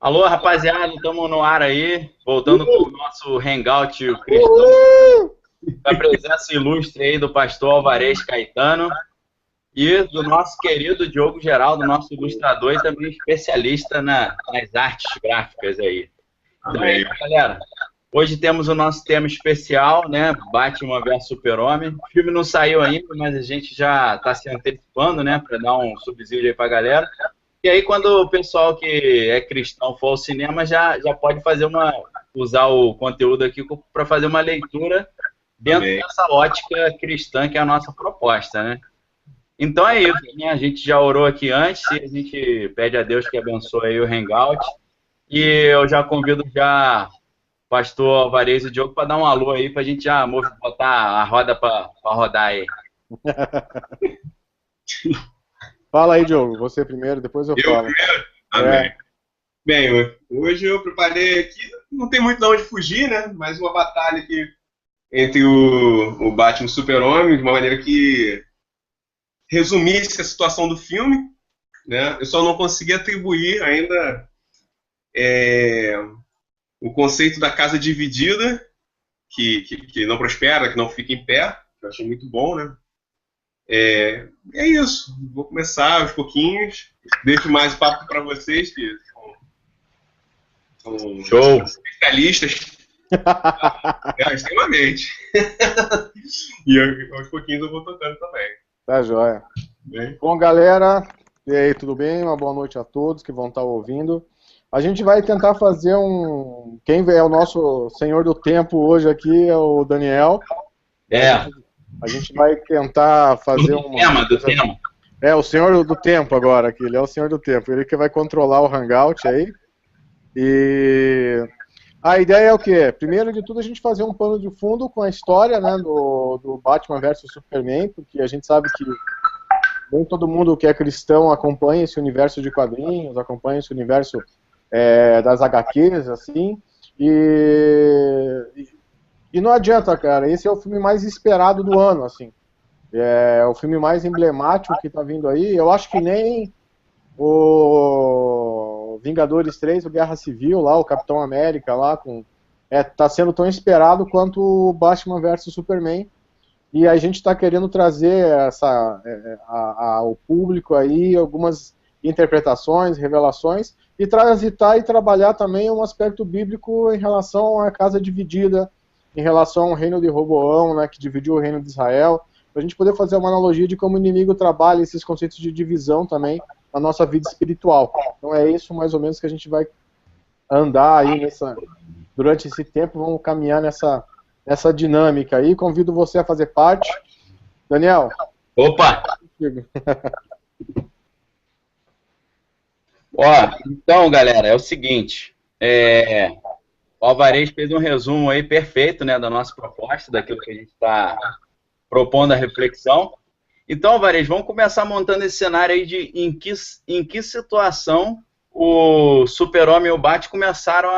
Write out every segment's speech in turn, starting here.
Alô, rapaziada, estamos no ar aí, voltando com o nosso Hangout cristão, com a presença ilustre aí do pastor Alvarez Caetano e do nosso querido Diogo Geraldo, nosso ilustrador e também especialista nas artes gráficas aí. Então é Amém. isso, galera. Hoje temos o nosso tema especial, né? Batman vs Super-Homem. O filme não saiu ainda, mas a gente já está se antecipando, né? Para dar um subsídio aí para a galera. E aí, quando o pessoal que é cristão for ao cinema, já pode usar o conteúdo aqui para fazer uma leitura dentro Amém. dessa ótica cristã que é a nossa proposta, né? Então é isso, né? A gente já orou aqui antes e a gente pede a Deus que abençoe aí o Hangout. E eu já convido já o pastor Alvarez e o Diogo para dar um alô aí, para a gente já botar a roda para rodar aí. Fala aí, Diogo. Você primeiro, depois eu Eu falo. primeiro? Amém. Bem, hoje eu preparei aqui, não tem muito de onde fugir, né? Mas uma batalha aqui entre o Batman e o Super-Homem, de uma maneira que resumisse a situação do filme, né? Eu só não consegui atribuir ainda o conceito da casa dividida, que não prospera, que não fica em pé, que eu achei muito bom, né? É isso. Vou começar aos pouquinhos. Deixo mais papo para vocês, que são Show! especialistas. Extremamente. E aos pouquinhos eu vou tocando também. Tá joia. Bem? Bom, galera, e aí, tudo bem? Uma boa noite a todos que vão estar ouvindo. A gente vai tentar fazer um... Quem é o nosso senhor do tempo hoje aqui é o Daniel. A gente vai tentar fazer Do tema. É, o senhor do tempo agora aqui, ele é o senhor do tempo. Ele que vai controlar o Hangout aí. E a ideia é o quê? Primeiro de tudo, a gente fazer um pano de fundo com a história, né, do Batman versus Superman, porque a gente sabe que nem todo mundo que é cristão acompanha esse universo de quadrinhos, acompanha esse universo das HQs, assim, e não adianta, cara, esse é o filme mais esperado do ano, assim, é o filme mais emblemático que tá vindo aí. Eu acho que nem o Vingadores 3, o Guerra Civil lá, o Capitão América lá, tá sendo tão esperado quanto o Batman vs Superman. E a gente está querendo trazer ao público aí algumas interpretações, revelações, e transitar e trabalhar também um aspecto bíblico em relação à casa dividida, em relação ao reino de Roboão, né, que dividiu o reino de Israel, para a gente poder fazer uma analogia de como o inimigo trabalha esses conceitos de divisão também na nossa vida espiritual. Então é isso mais ou menos que a gente vai andar aí durante esse tempo, vamos caminhar nessa dinâmica aí. Convido você a fazer parte. Daniel. Opa! Ó, então, galera, é o seguinte, o Alvarez fez um resumo aí perfeito, né, da nossa proposta, daquilo que a gente está propondo a reflexão. Então, Alvarez, vamos começar montando esse cenário aí de em que situação o Super-Homem e o Batman começaram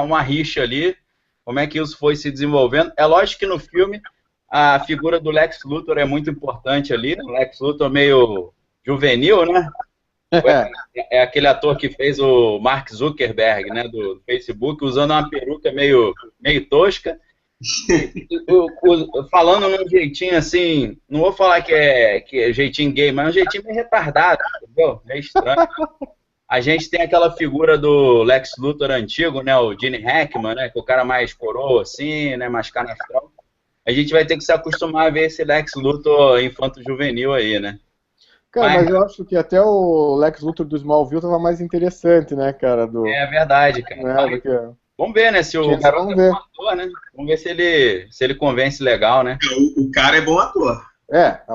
uma rixa ali, como é que isso foi se desenvolvendo. É lógico que no filme a figura do Lex Luthor é muito importante ali, o Lex Luthor meio juvenil, né? É aquele ator que fez o Mark Zuckerberg, né, do Facebook, usando uma peruca meio tosca, falando num jeitinho assim, não vou falar que é jeitinho gay, mas é um jeitinho meio retardado, entendeu? Meio estranho. A gente tem aquela figura do Lex Luthor antigo, né, o Gene Hackman, né, que é o cara mais coroa assim, né, mais canastrão. A gente vai ter que se acostumar a ver esse Lex Luthor infanto-juvenil aí, né? Cara, mas eu acho que até o Lex Luthor do Smallville tava mais interessante, né, cara? É verdade, cara. Vamos ver, né, se o garoto é bom ator, né? Vamos ver se ele convence legal, né? O cara é bom ator.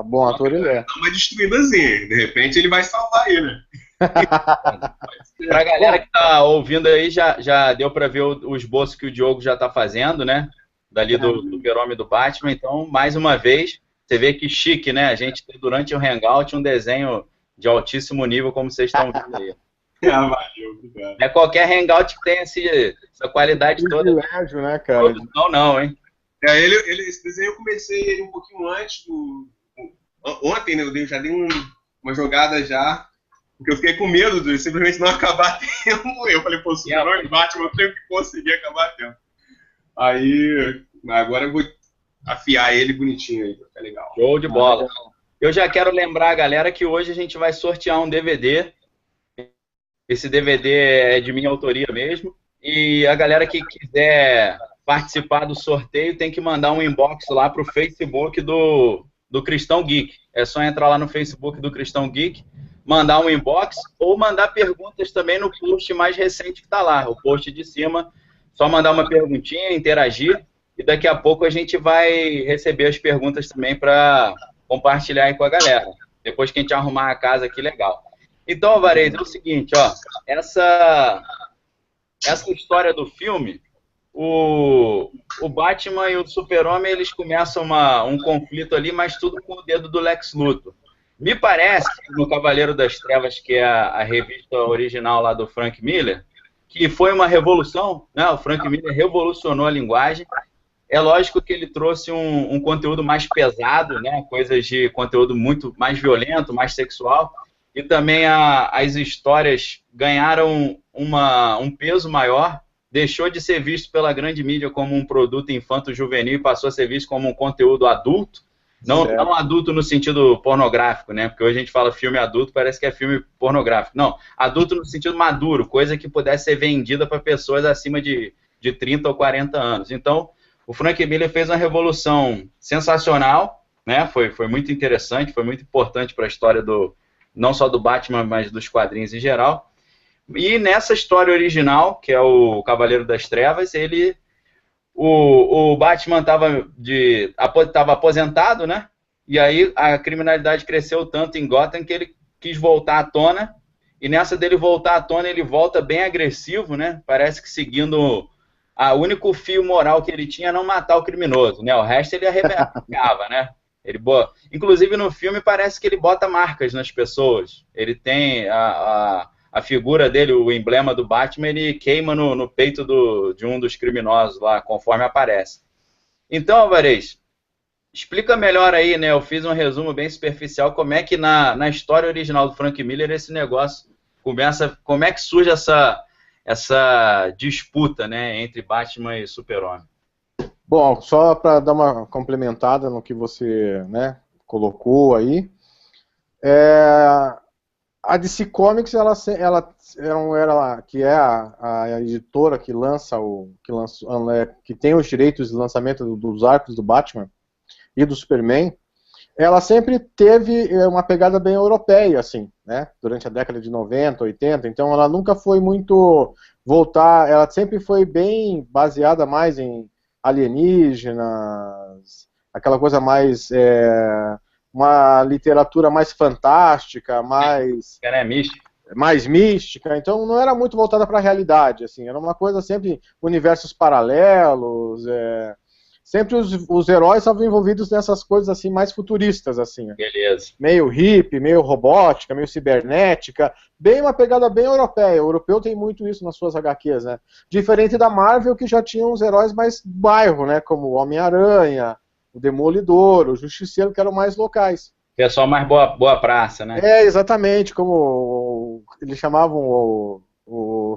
Bom ator ele é. Dá uma destruídazinha. De repente ele vai salvar aí, né? Pra galera que tá ouvindo aí, já deu pra ver o esboço que o Diogo já tá fazendo, né? Dali do Super-Homem e do Batman. Então, mais uma vez, você vê que chique, né? A gente tem durante o Hangout um desenho de altíssimo nível, como vocês estão vendo aí. Valeu, obrigado. Não é qualquer Hangout que tem essa qualidade toda. Privilégio, né, cara? Não, hein? Esse desenho eu comecei ele um pouquinho antes ontem, né? Eu já dei uma jogada já. Porque eu fiquei com medo de simplesmente não acabar a tempo. Eu falei, pô, Super-Homem e Batman, eu tenho que conseguir acabar a tempo. Aí, agora eu vou afiar ele bonitinho aí, vai ficar legal. Show de bola. Eu já quero lembrar a galera que hoje a gente vai sortear um DVD. Esse DVD é de minha autoria mesmo. E a galera que quiser participar do sorteio tem que mandar um inbox lá para o Facebook do Cristão Geek. É só entrar lá no Facebook do Cristão Geek, mandar um inbox ou mandar perguntas também no post mais recente que está lá, o post de cima. Só mandar uma perguntinha, interagir, e daqui a pouco a gente vai receber as perguntas também para compartilhar aí com a galera. Depois que a gente arrumar a casa aqui, legal. Então, Alvarez, é o seguinte, ó, essa história do filme, o Batman e o Super-Homem, eles começam um conflito ali, mas tudo com o dedo do Lex Luthor. Me parece que no Cavaleiro das Trevas, que é a revista original lá do Frank Miller, que foi uma revolução, né? O Frank Miller revolucionou a linguagem. É lógico que ele trouxe um conteúdo mais pesado, né? Coisas de conteúdo muito mais violento, mais sexual, e também as histórias ganharam um peso maior, deixou de ser visto pela grande mídia como um produto infanto-juvenil e passou a ser visto como um conteúdo adulto, não adulto no sentido pornográfico, né? Porque hoje a gente fala filme adulto, parece que é filme pornográfico. Não, adulto no sentido maduro, coisa que pudesse ser vendida para pessoas acima de 30 ou 40 anos. Então, o Frank Miller fez uma revolução sensacional, né? Foi muito interessante, foi muito importante para a história não só do Batman, mas dos quadrinhos em geral. E nessa história original, que é o Cavaleiro das Trevas, o Batman estava aposentado, né? E aí a criminalidade cresceu tanto em Gotham que ele quis voltar à tona. E nessa dele voltar à tona, ele volta bem agressivo, né? Parece que seguindo o único fio moral que ele tinha é não matar o criminoso, né? O resto ele arrebentava, né? Inclusive no filme parece que ele bota marcas nas pessoas. Ele tem a figura dele, o emblema do Batman, ele queima no peito de um dos criminosos lá, conforme aparece. Então, Alvarez, explica melhor aí, né? Eu fiz um resumo bem superficial, como é que na história original do Frank Miller esse negócio começa, como é que surge essa disputa, né, entre Batman e Super-Homem. Bom, só para dar uma complementada no que você, né, colocou aí, a DC Comics, que é a editora que que tem os direitos de lançamento dos arcos do Batman e do Superman, ela sempre teve uma pegada bem europeia, assim, né, durante a década de 90, 80, então ela nunca foi muito ela sempre foi bem baseada mais em alienígenas, aquela coisa mais, uma literatura mais fantástica, mais mística, então não era muito voltada para a realidade, assim, era uma coisa sempre, universos paralelos, sempre os heróis estavam envolvidos nessas coisas assim mais futuristas, assim. Beleza. Meio hippie, meio robótica, meio cibernética, bem uma pegada bem europeia. O europeu tem muito isso nas suas HQs, né? Diferente da Marvel, que já tinha uns heróis mais bairro, né? Como o Homem-Aranha, o Demolidor, o Justiceiro, que eram mais locais. Pessoal mais boa praça, né? Exatamente, como eles chamavam o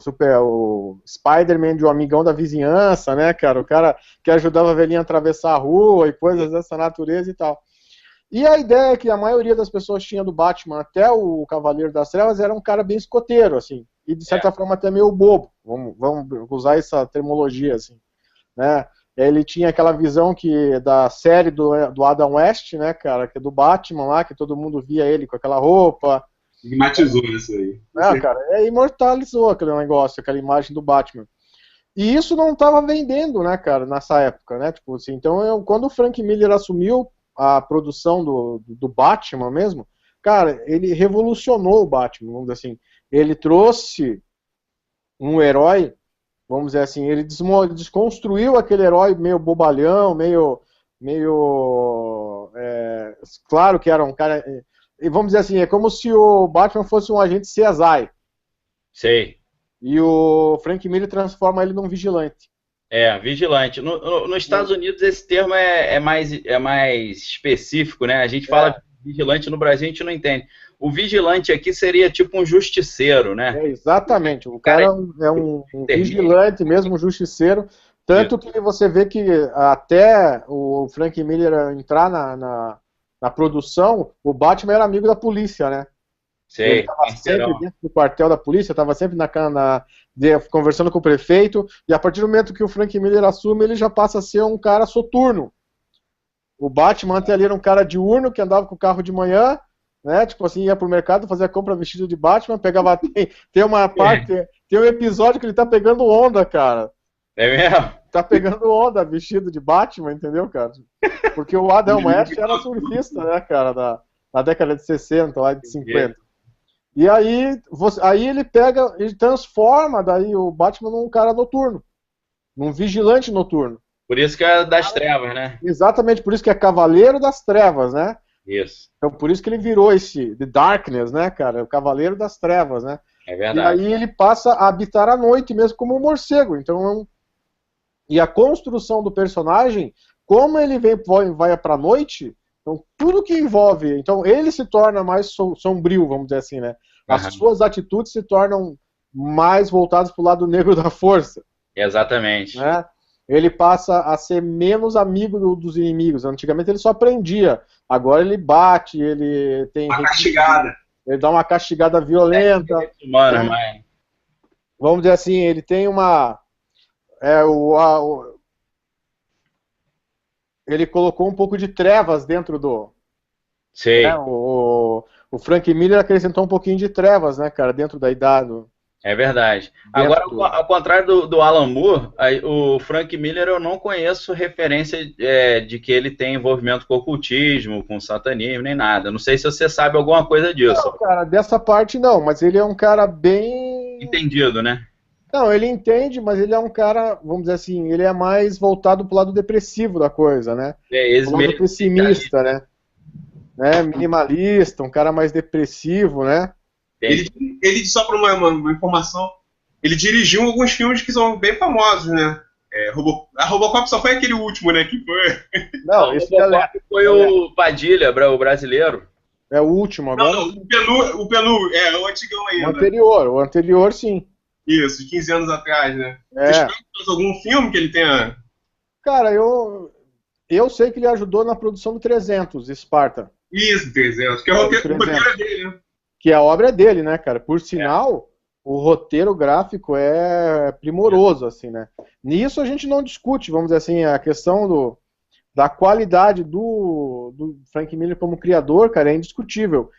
Spider-Man de um amigão da vizinhança, né, cara? O cara que ajudava a velhinha a atravessar a rua e coisas dessa natureza e tal. E a ideia que a maioria das pessoas tinha do Batman até o Cavaleiro das Trevas era um cara bem escoteiro, assim, e de certa forma até meio bobo, vamos usar essa terminologia, assim, né? Ele tinha aquela visão da série do Adam West, né, cara, que é do Batman lá, que todo mundo via ele com aquela roupa. Matizou isso aí. Cara, imortalizou aquele negócio, aquela imagem do Batman. E isso não estava vendendo, né, cara, nessa época, né, tipo assim, então quando o Frank Miller assumiu a produção do Batman mesmo, cara, ele revolucionou o Batman, vamos dizer assim, ele trouxe um herói, vamos dizer assim, ele desconstruiu aquele herói meio bobalhão, meio claro que era um cara... E vamos dizer assim, é como se o Batman fosse um agente CSI. Sei. E o Frank Miller transforma ele num vigilante. Vigilante. Nos Estados Unidos esse termo é mais específico, né? A gente fala vigilante, no Brasil a gente não entende. o vigilante aqui seria tipo um justiceiro, né? Exatamente. O cara é um vigilante mesmo, um justiceiro. Tanto que você vê que até o Frank Miller entrar na produção, o Batman era amigo da polícia, né? Sei, ele estava sempre dentro do quartel da polícia, estava sempre conversando com o prefeito, e a partir do momento que o Frank Miller assume, ele já passa a ser um cara soturno. O Batman antes ali era um cara diurno que andava com o carro de manhã, né? Tipo assim, ia pro mercado fazer a compra vestido de Batman, pegava. Tem uma parte, tem um episódio que ele tá pegando onda, cara. É mesmo? Tá pegando onda vestido de Batman, entendeu, cara? Porque o Adam West era surfista, né, cara, na década de 60, lá de 50. E aí ele transforma daí o Batman num cara noturno, num vigilante noturno. Por isso que é das trevas, né? Exatamente, por isso que é Cavaleiro das Trevas, né? Isso. Então por isso que ele virou esse The Darkness, né, cara? O Cavaleiro das Trevas, né? É verdade. E aí ele passa a habitar à noite mesmo como um morcego. Então e a construção do personagem, como ele vai para a noite, então tudo que envolve, então ele se torna mais sombrio, vamos dizer assim, né? As suas atitudes se tornam mais voltadas para o lado negro da força. Exatamente. Né? Ele passa a ser menos amigo dos inimigos. Antigamente ele só prendia, agora ele bate, ele tem uma castigada. Ele dá uma castigada violenta. Humana, mas... Vamos dizer assim, ele tem uma ele colocou um pouco de trevas dentro do... Sei. Né, o Frank Miller acrescentou um pouquinho de trevas, né, cara, dentro da idade. É verdade. Agora, ao contrário do Alan Moore, o Frank Miller eu não conheço referência de que ele tem envolvimento com ocultismo, com satanismo, nem nada. Não sei se você sabe alguma coisa disso. Não, cara, dessa parte não, mas ele é um cara bem... Entendido, né? Não, ele entende, mas ele é um cara, vamos dizer assim, ele é mais voltado pro lado depressivo da coisa, né? Pro lado pessimista, né? Minimalista, um cara mais depressivo, né? Ele só para uma informação, ele dirigiu alguns filmes que são bem famosos, né? A Robocop só foi aquele último, né? Que foi... Não, esse foi o Padilha, o brasileiro. É o último agora. Não, o Penu, o antigão ainda. O anterior sim. Isso, de 15 anos atrás, né? É. Você fez algum filme que ele tenha... Cara, eu sei que ele ajudou na produção do 300, Esparta. Isso, 300, que é o roteiro dele, né? Que a obra é dele, né, cara? Por sinal, o roteiro gráfico é primoroso, assim, né? Nisso a gente não discute, vamos dizer assim, a questão da qualidade do Frank Miller como criador, cara, é indiscutível.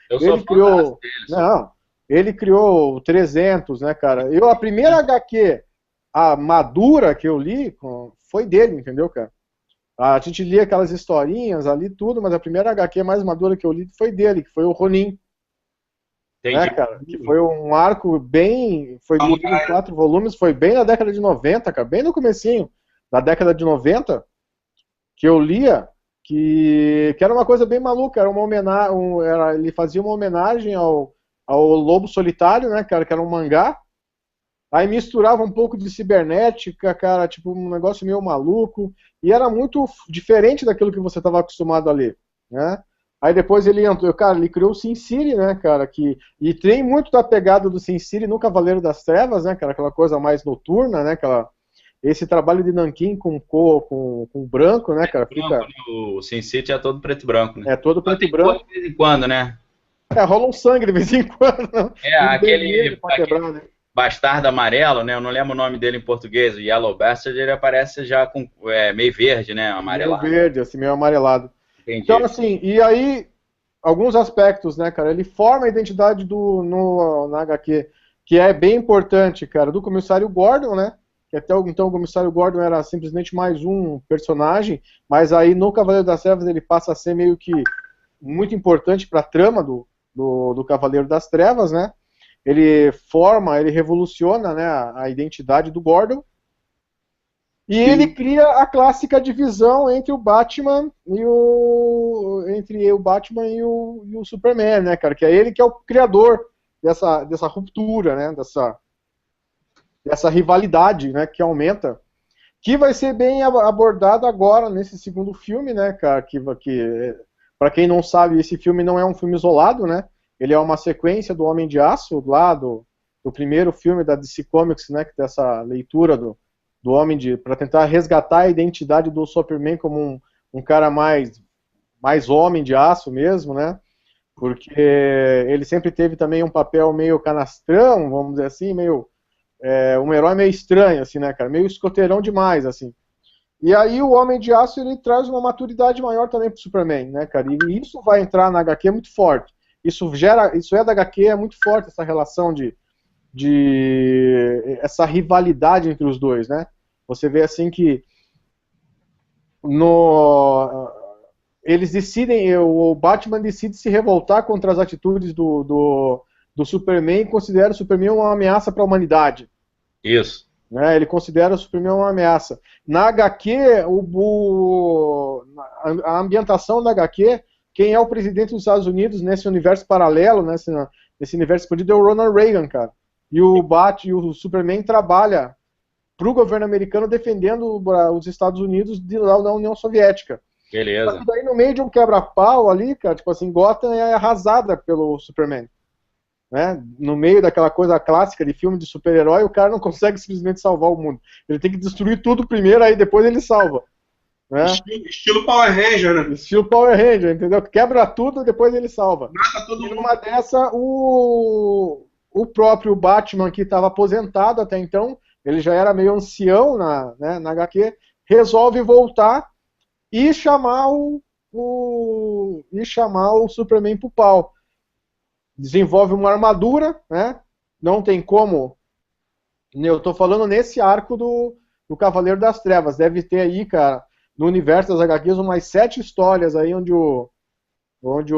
Ele criou o 300, né, cara? A primeira HQ, a madura que eu li, foi dele, entendeu, cara? A gente lia aquelas historinhas ali, tudo, mas a primeira HQ mais madura que eu li foi dele, que foi o Ronin. Né, cara? Que foi um arco bem... Foi dividido em 4 volumes, foi bem na década de 90, cara, bem no comecinho da década de 90, que eu lia, que era uma coisa bem maluca, era uma homenagem, ele fazia uma homenagem ao Lobo Solitário, né, cara, que era um mangá, aí misturava um pouco de cibernética, cara, tipo um negócio meio maluco, e era muito diferente daquilo que você estava acostumado a ler, né? Aí depois ele entrou, cara, ele criou o Sin City, né, cara, e tem muito da pegada do Sin City no Cavaleiro das Trevas, né, cara, aquela coisa mais noturna, né, esse trabalho de nanquim com branco, né, cara, fica... O Sin City é todo preto e branco, né? É todo preto e branco. De vez em quando, né? Rola um sangue de vez em quando. Aquele bastardo amarelo, né, eu não lembro o nome dele em português, o Yellow Bastard, ele aparece já com meio verde, né, amarelado. Meio verde, assim, meio amarelado. Entendi. Então, assim, e aí, alguns aspectos, né, cara, ele forma a identidade na HQ, que é bem importante, cara, do Comissário Gordon, né, que até então o Comissário Gordon era simplesmente mais um personagem, mas aí no Cavaleiro das Trevas ele passa a ser meio que muito importante para a trama do Cavaleiro das Trevas, né, ele revoluciona, né, a identidade do Gordon, e ele cria a clássica divisão entre o Batman e o Superman, né, cara? Que é ele que é o criador dessa ruptura, né? Dessa rivalidade, né? Que aumenta, que vai ser bem abordado agora nesse segundo filme, né, cara? Que para quem não sabe, esse filme não é um filme isolado, né? ele é uma sequência do Homem de Aço, lá do primeiro filme da DC Comics, né, que tem essa leitura do Homem para tentar resgatar a identidade do Superman como um cara mais Homem de Aço mesmo, né, porque ele sempre teve também um papel meio canastrão, vamos dizer assim, meio um herói meio estranho, assim, né, cara, meio escoteirão demais, assim. E aí o Homem de Aço, ele traz uma maturidade maior também pro Superman, né, cara, e isso vai entrar na HQ muito forte. Isso é da HQ, é muito forte essa relação de essa rivalidade entre os dois, né? Você vê assim que eles decidem, o Batman decide se revoltar contra as atitudes do Superman e considera o Superman uma ameaça para a humanidade. Isso. Né? Ele considera o Superman uma ameaça. Na HQ, a ambientação da HQ, quem é o presidente dos Estados Unidos nesse universo paralelo, nesse universo expandido, é o Ronald Reagan, cara. E o Superman trabalha para o governo americano defendendo os Estados Unidos da União Soviética. Beleza. Só que daí no meio de um quebra-pau ali, cara, tipo assim, Gotham é arrasada pelo Superman. Né? No meio daquela coisa clássica de filme de super-herói, o cara não consegue simplesmente salvar o mundo. Ele tem que destruir tudo primeiro, aí depois ele salva. Né? Estilo Power Ranger, né? Estilo Power Ranger, entendeu? Quebra tudo, depois ele salva. Mata todo mundo. Numa dessa, o próprio Batman, que estava aposentado até então, ele já era meio ancião na HQ, resolve voltar e chamar o Superman pro pau. Desenvolve uma armadura, né? Não tem como. Eu tô falando nesse arco do Cavaleiro das Trevas. Deve ter aí, cara, no universo das HQs, umas 7 histórias aí onde o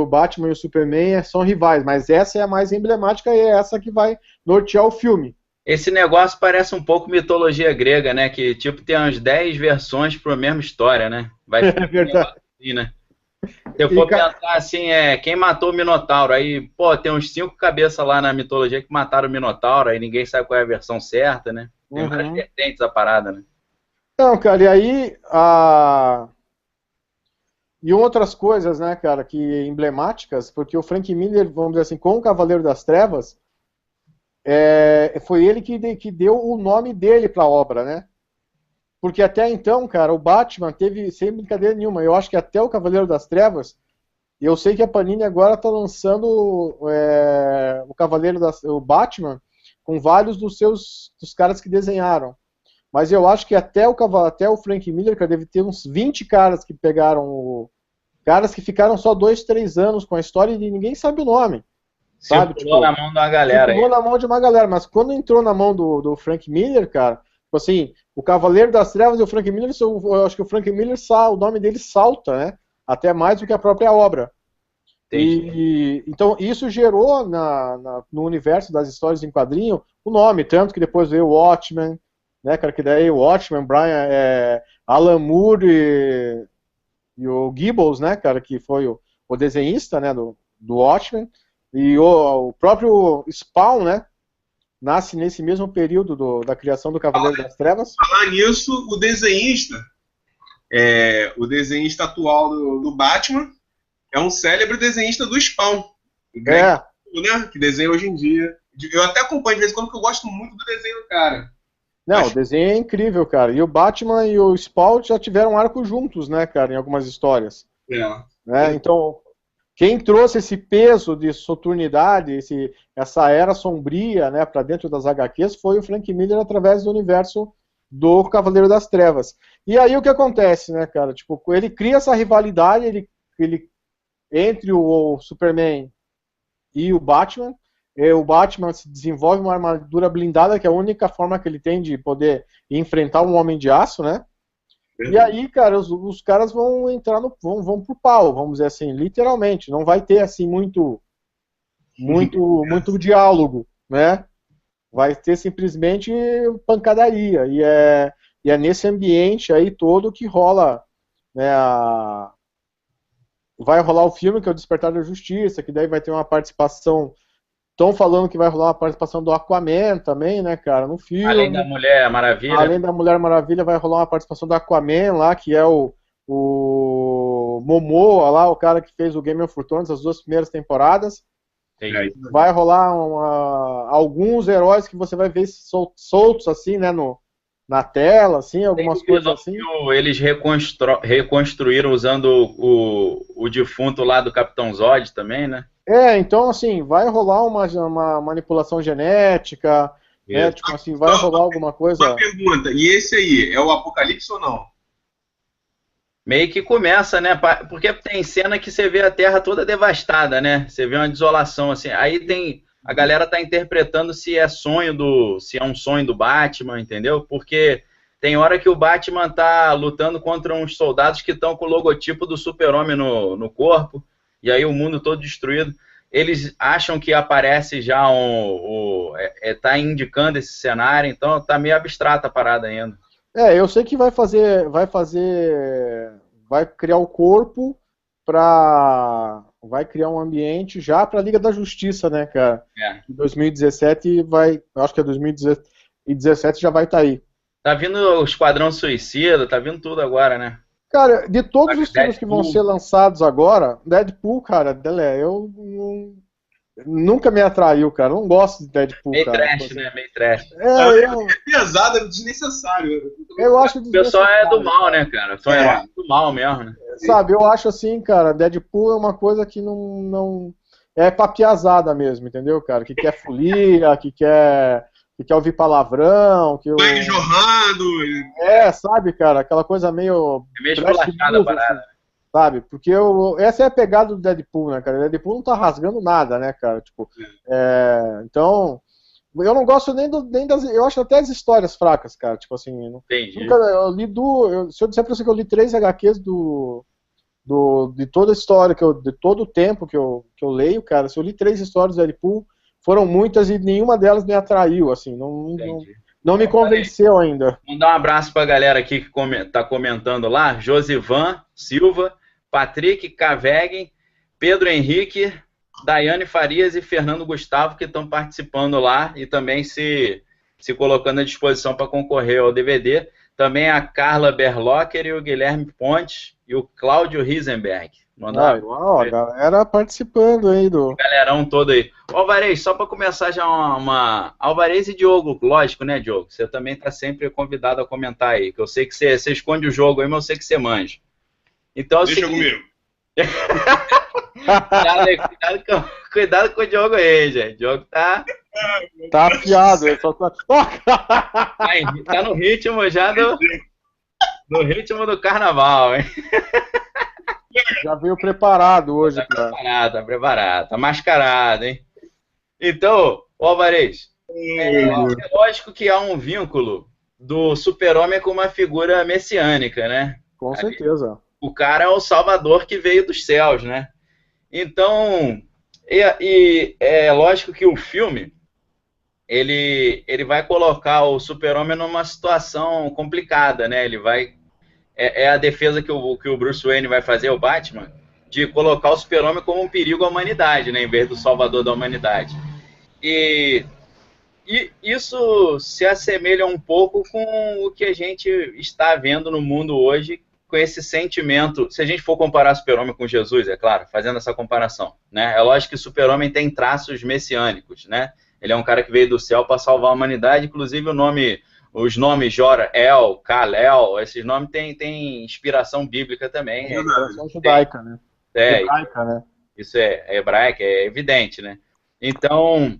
Batman e o Superman são rivais, mas essa é a mais emblemática e é essa que vai nortear o filme. Esse negócio parece um pouco mitologia grega, né? Que tipo tem umas 10 versões para a mesma história, né? Vai ficar verdade. Assim, né? Se eu for pensar assim, quem matou o Minotauro? Aí, pô, tem uns 5 cabeças lá na mitologia que mataram o Minotauro, aí ninguém sabe qual é a versão certa, né? Tem várias vertentes a parada, né? Não, cara, e aí e outras coisas, né, cara, que emblemáticas, porque o Frank Miller, vamos dizer assim, com o Cavaleiro das Trevas, foi ele que deu o nome dele para a obra, né? Porque até então, cara, o Batman teve, sem brincadeira nenhuma, eu acho que até o Cavaleiro das Trevas, eu sei que a Panini agora está lançando o Batman com vários dos caras que desenharam. Mas eu acho que até o Frank Miller, cara, deve ter uns 20 caras que pegaram caras que ficaram só 2, 3 anos com a história e ninguém sabe o nome. Sabe? Circulou na mão de uma galera. Circulou na mão de uma galera, mas quando entrou na mão do Frank Miller, cara, tipo assim, o Cavaleiro das Trevas e o Frank Miller, eu acho que o Frank Miller, o nome dele salta, né? Até mais do que a própria obra. Então isso gerou no universo das histórias em quadrinho o nome, tanto que depois veio o Watchmen, né, cara, que daí o Watchmen, Alan Moore e o Gibbons, né, cara, que foi o desenhista, né, do Watchmen, e o próprio Spawn, né, nasce nesse mesmo período da criação do Cavaleiro das Trevas. Falar nisso, o desenhista atual do Batman é um célebre desenhista do Spawn, né, que desenha hoje em dia. Eu até acompanho de vez em quando, porque eu gosto muito do desenho do cara. Não, o desenho é incrível, cara. E o Batman e o Spawn já tiveram um arco juntos, né, cara, em algumas histórias. Então, quem trouxe esse peso de soturnidade, essa era sombria, né, para dentro das HQs foi o Frank Miller através do universo do Cavaleiro das Trevas. E aí o que acontece, né, cara? Tipo, ele cria essa rivalidade entre o Superman e o Batman. O Batman se desenvolve uma armadura blindada, que é a única forma que ele tem de poder enfrentar um Homem de Aço, né? E aí, cara, os caras vão entrar vão pro pau, vamos dizer assim, literalmente. Não vai ter, assim, muito diálogo, né? Vai ter simplesmente pancadaria. E é nesse ambiente aí todo que rola, né, vai rolar o filme, que é o Despertar da Justiça, que daí vai ter uma participação. Estão falando que vai rolar uma participação do Aquaman também, né, cara, no filme. Além da Mulher Maravilha. Além da Mulher Maravilha, vai rolar uma participação do Aquaman lá, que é o Momoa lá, o cara que fez o Game of Thrones, as 2 primeiras temporadas. Vai rolar alguns heróis que você vai ver soltos assim, né, na tela, assim, algumas coisas assim. Eles reconstruíram usando o defunto lá do Capitão Zod também, né? Então, assim, vai rolar uma manipulação genética, né, tipo assim, vai rolar alguma coisa... Uma pergunta, e esse aí, é o Apocalipse ou não? Meio que começa, né? Porque tem cena que você vê a Terra toda devastada, né? Você vê uma desolação, assim. Aí a galera tá interpretando se é um sonho do Batman, entendeu? Porque tem hora que o Batman tá lutando contra uns soldados que estão com o logotipo do Super-Homem no corpo, e aí o mundo todo destruído. Eles acham que aparece já tá indicando esse cenário, então tá meio abstrata a parada ainda. Eu sei que vai criar o corpo vai criar um ambiente já para a Liga da Justiça, né, cara? Em 2017 acho que é 2017 já vai estar aí. Tá vindo o Esquadrão Suicida, tá vindo tudo agora, né? Cara, de todos os filmes que vão ser lançados agora, Deadpool, cara, eu nunca me atraiu, cara. Eu não gosto de Deadpool, meio cara. Trash, né? Meio trash. É pesado, é desnecessário. Eu acho que o pessoal é do mal, né, cara? São heróis do mal mesmo, né? Sabe, eu acho assim, cara, Deadpool é uma coisa que não é papiazada mesmo, entendeu, cara? Que quer folia, que quer ouvir palavrão, Sangue jorrando. Sabe, cara, aquela coisa meio... É meio esculachada a parada. Assim, sabe, porque essa é a pegada do Deadpool, né, cara? O Deadpool não tá rasgando nada, né, cara? Tipo, então... Eu não gosto nem das... Eu acho até as histórias fracas, cara. Tipo assim... Entendi. Eu li se eu disser pra você que eu li 3 HQs de toda a história, de todo o tempo que eu leio, cara, se eu li 3 histórias do Deadpool, foram muitas e nenhuma delas me atraiu, assim, não me convenceu ainda. Mandar um abraço pra galera aqui que tá comentando lá, Josivan Silva, Patrick Caveguen, Pedro Henrique, Daiane Farias e Fernando Gustavo, que estão participando lá e também se colocando à disposição para concorrer ao DVD. Também a Carla Berlocker e o Guilherme Pontes e o Cláudio Risenberg. A galera participando aí do... Galerão todo aí. Alvarez, só para começar já Alvarez e Diogo, lógico, né, Diogo? Você também está sempre convidado a comentar aí, que eu sei que você esconde o jogo aí, mas eu sei que você manja. Então, deixa comigo. Cuidado com o Diogo aí, gente. O Diogo tá afiado. Tá no ritmo já no ritmo do carnaval, hein? Já veio preparado hoje. Tá preparado. Tá mascarado, hein? Então, Alvarez, é lógico que há um vínculo do Super-Homem com uma figura messiânica, né? Com certeza. O cara é o salvador que veio dos céus, né? Então, é lógico que o filme, ele vai colocar o Super-Homem numa situação complicada, né? Ele vai... É a defesa que o Bruce Wayne vai fazer, o Batman, de colocar o Super-Homem como um perigo à humanidade, né? Em vez do salvador da humanidade. E isso se assemelha um pouco com o que a gente está vendo no mundo hoje, com esse sentimento, se a gente for comparar Super-Homem com Jesus, é claro, fazendo essa comparação, né? É lógico que o Super-Homem tem traços messiânicos, né? Ele é um cara que veio do céu para salvar a humanidade, inclusive os nomes Jor-El, Kal-El, esses nomes têm inspiração bíblica também. É inspiração judaica, né? Hebraica, né? Isso é hebraica, é evidente, né? Então,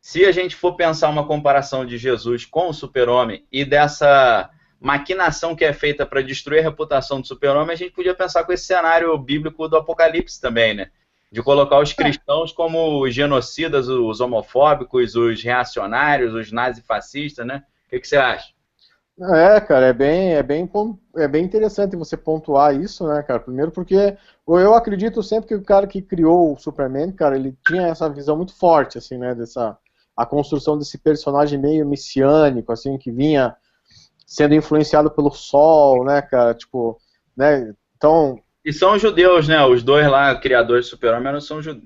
se a gente for pensar uma comparação de Jesus com o Super-Homem e dessa maquinação que é feita para destruir a reputação do Super-Homem, a gente podia pensar com esse cenário bíblico do Apocalipse também, né? De colocar os cristãos como os genocidas, os homofóbicos, os reacionários, os nazifascistas, né? O que você acha? Cara, é bem interessante você pontuar isso, né, cara? Primeiro porque eu acredito sempre que o cara que criou o Superman, cara, ele tinha essa visão muito forte, assim, né, a construção desse personagem meio messiânico, assim, que vinha sendo influenciado pelo sol, né, cara, tipo, né, então... E são judeus, né, os dois lá, criadores do Super-Homem,